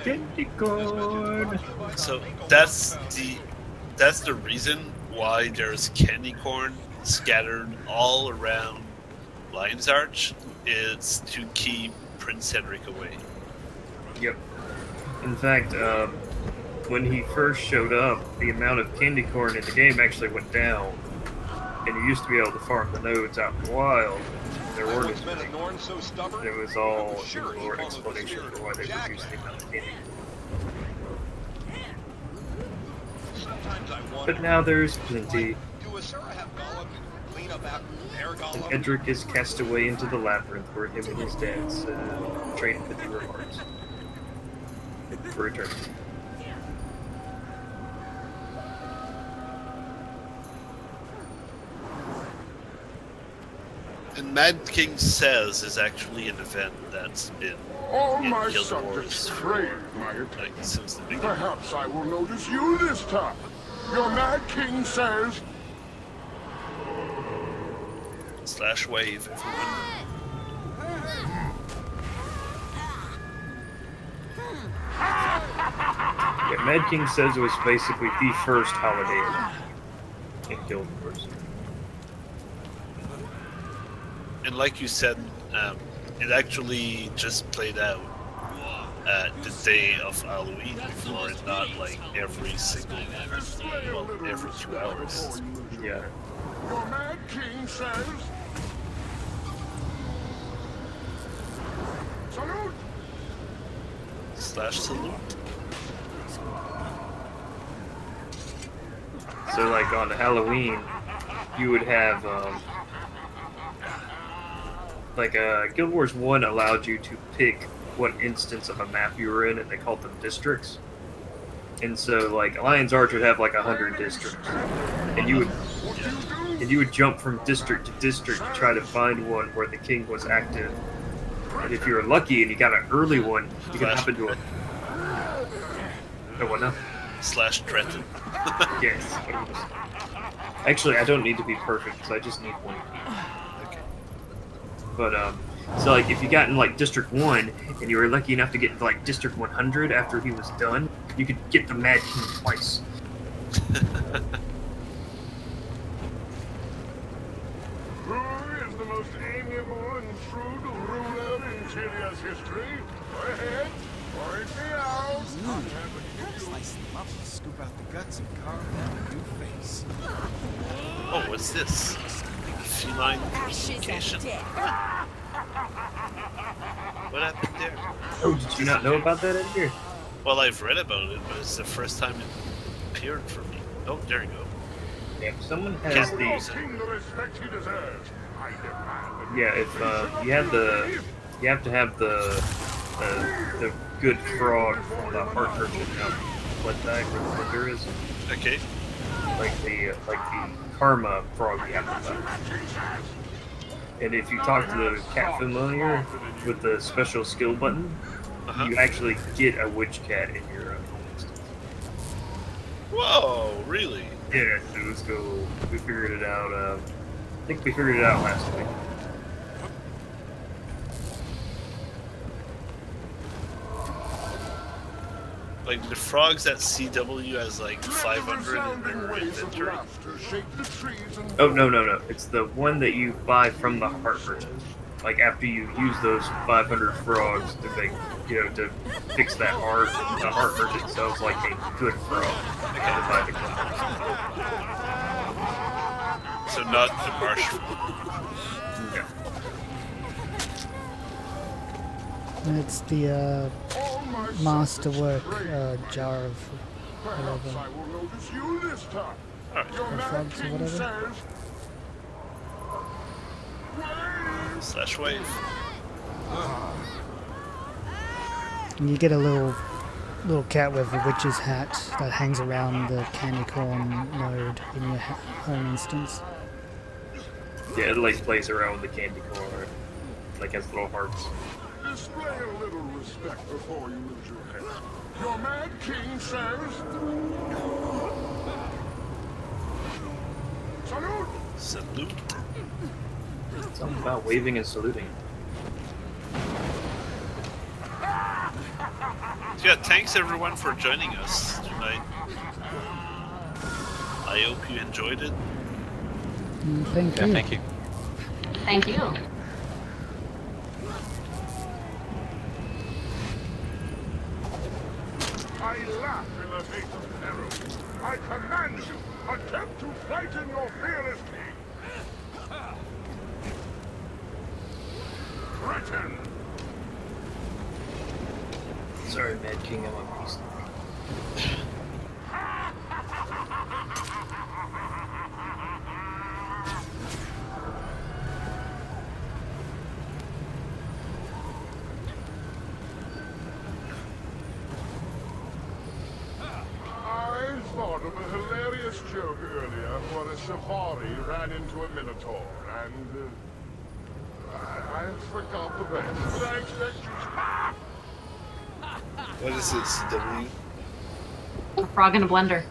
Candy corn. So that's the reason why there's candy corn scattered all around Lion's Arch. It's to keep Prince Cedric away. Yep. In fact, when he first showed up, the amount of candy corn in the game actually went down. And you used to be able to farm the nodes out in the wild. There weren't as many. It was all in lore explanation for why they reduced the amount of candy. But now there's plenty. And Edric is cast away into the labyrinth where him and his dad's trained with the remarks. For eternity. And Mad King Says is actually an event that's been All in my Guild subjects Wars crave my for, since the beginning. Perhaps I will notice you this time. Your Mad King says... Slash wave, everyone. Yeah, Mad King says it was basically the first holiday in Guild Wars. And like you said, it actually just played out the day of Halloween before, and not like every single, well, every 2 hours. Yeah. Your Mad King says... Salute! Slash salute. So, like, on Halloween, you would have, Guild Wars 1 allowed you to pick what instance of a map you were in, and they called them districts. And so, like, Alliance Arch would have, like, 100 districts. And you would jump from district to district to try to find one where the king was active. And if you were lucky and you got an early one, you could hop into a... No one now? Slash threaten. Yes. Actually, I don't need to be perfect, because I just need one. Okay. But, so, like, if you got in, like, District 1, and you were lucky enough to get into, like, District 100 after he was done, you could get the Mad King twice. Who is the most amiable and shrewd ruler in Tyria's history? Go ahead, point me out. Slice them up, scoop out the guts, and carve them a new face. Oh, what's this? Feline personification. What happened there? Oh, did you not know about that, Edgar? Well, I've read about it, but it's the first time it appeared for me. Oh, there you go. Yeah, if someone has the... Yeah, if you have the... You have to have the good frog from the heart merchant out blood bag where the wonder is. Okay. Like the karma frog you have to buy. And if you talk to the cat familiar with the special skill button, you actually get a witch cat in your instance. Whoa, really? Yeah, it was cool. We figured it out. I think we figured it out last week. Like the frogs at CW has like 500 in their inventory. Oh no! It's the one that you buy from the heart merchant. Like after you use those 500 frogs to make, to fix that heart, the heart merchant sells like a good frog. So not the marsh frog. Yeah. It's the masterwork jar of whatever. Frogs or whatever. Slash wave. And you get a little cat with a witch's hat that hangs around the candy corn node in your home instance. Yeah, it like plays around with the candy corn, like has little hearts. Display a little respect before you lose your head. Your Mad King says... Salute! Salute. Something about waving and saluting. So yeah, thanks everyone for joining us tonight. I hope you enjoyed it. Thank you. Thank you. Thank you. I laugh in the face of peril. I command you, attempt to frighten your fearless king. Threaten. Sorry, Mad King, I'm on peace. I thought of a hilarious joke earlier where a safari ran into a minotaur, and I forgot the rest. But I expect you What is it, CW? A frog in a blender.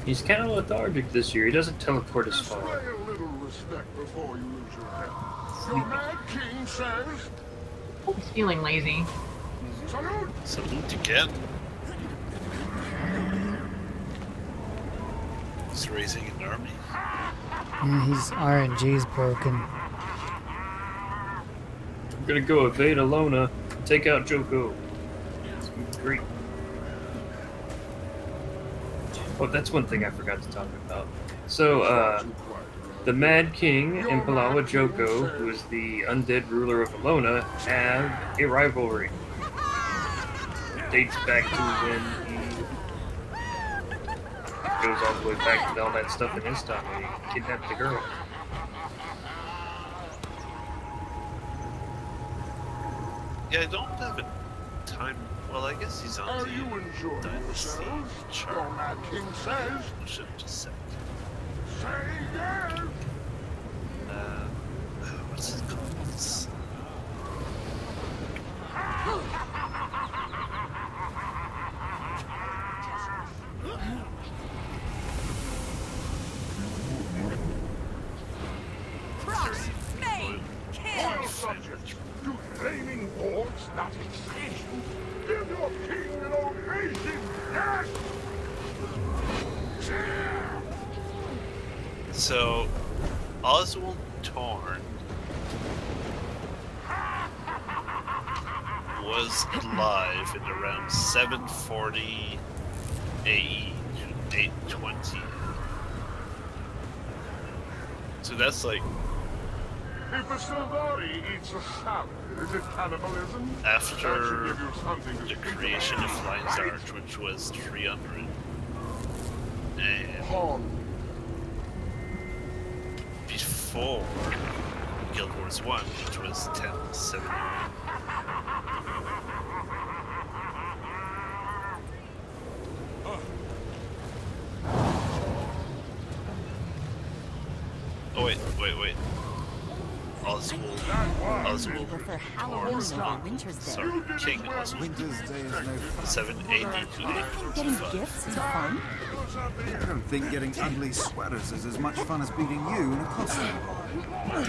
He's kind of lethargic this year. He doesn't teleport as Display far. a little respect before you lose your head. Your Mad King says, He's feeling lazy. salute! Salute again. He's raising an army. Yeah, his RNG's broken. I'm gonna go evade Alona, take out Joko. It's gonna be great. Oh, that's one thing I forgot to talk about. So, the Mad King and Palawa Joko, who is the undead ruler of Alona, have a rivalry. It dates back to when he goes all the way back to all that stuff in his time when he kidnapped the girl. Yeah, I don't have a time. Well, I guess he's on Are the you enjoying dynasty yourselves? chart. Your Mad King says, I should have just said. say yes! What's it called? It's, Cross, May, Royal subjects, do flaming boards not exist? Give your king an ovation, yes! so, Oswald Torn was alive in around 740 AE to 820. So that's like If a Silvari eats a salad, is it cannibalism? after That should give you something to the think creation about, of Lion's right? Arch, which was 300. And Pawn. before Guild Wars 1, which was 1071. Oh wait. Oswald For Halloween or Winter's Day. Sorry, King Oswald. Winter's Day is no fun. 780 to Getting 825. gifts is fun. I don't think getting ugly sweaters is as much fun as beating you in a costume ball.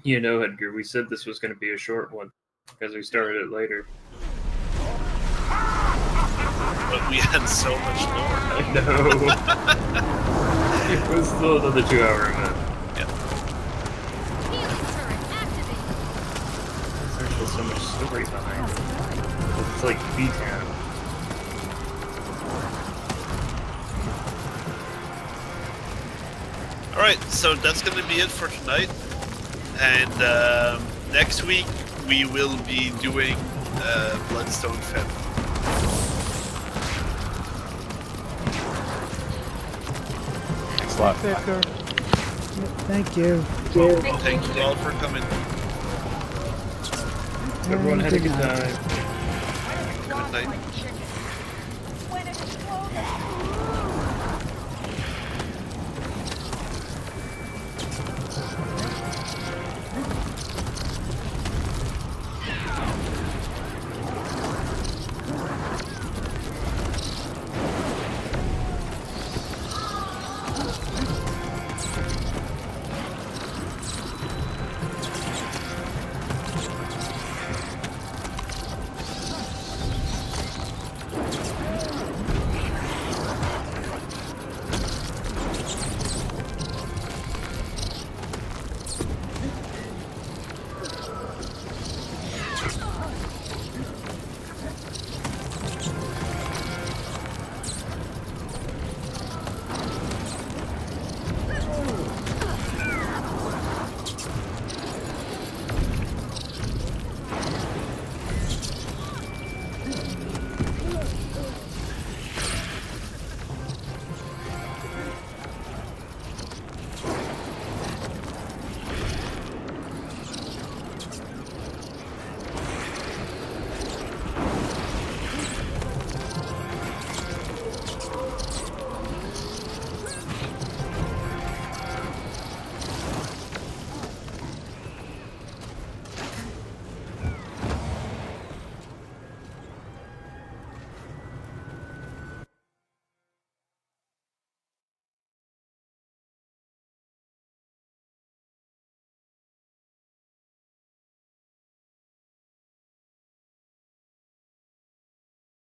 You know, Edgar, we said this was going to be a short one because we started it later. But we had so much more. I know. It was still another 2-hour event. Yeah. There's just so much story behind it. It's like B-Town. Alright, so that's going to be it for tonight. And next week we will be doing Bloodstone Fen. Thanks a lot. Edgar. Thank you. Thank you all for coming. Everyone had a good night. time. Good night.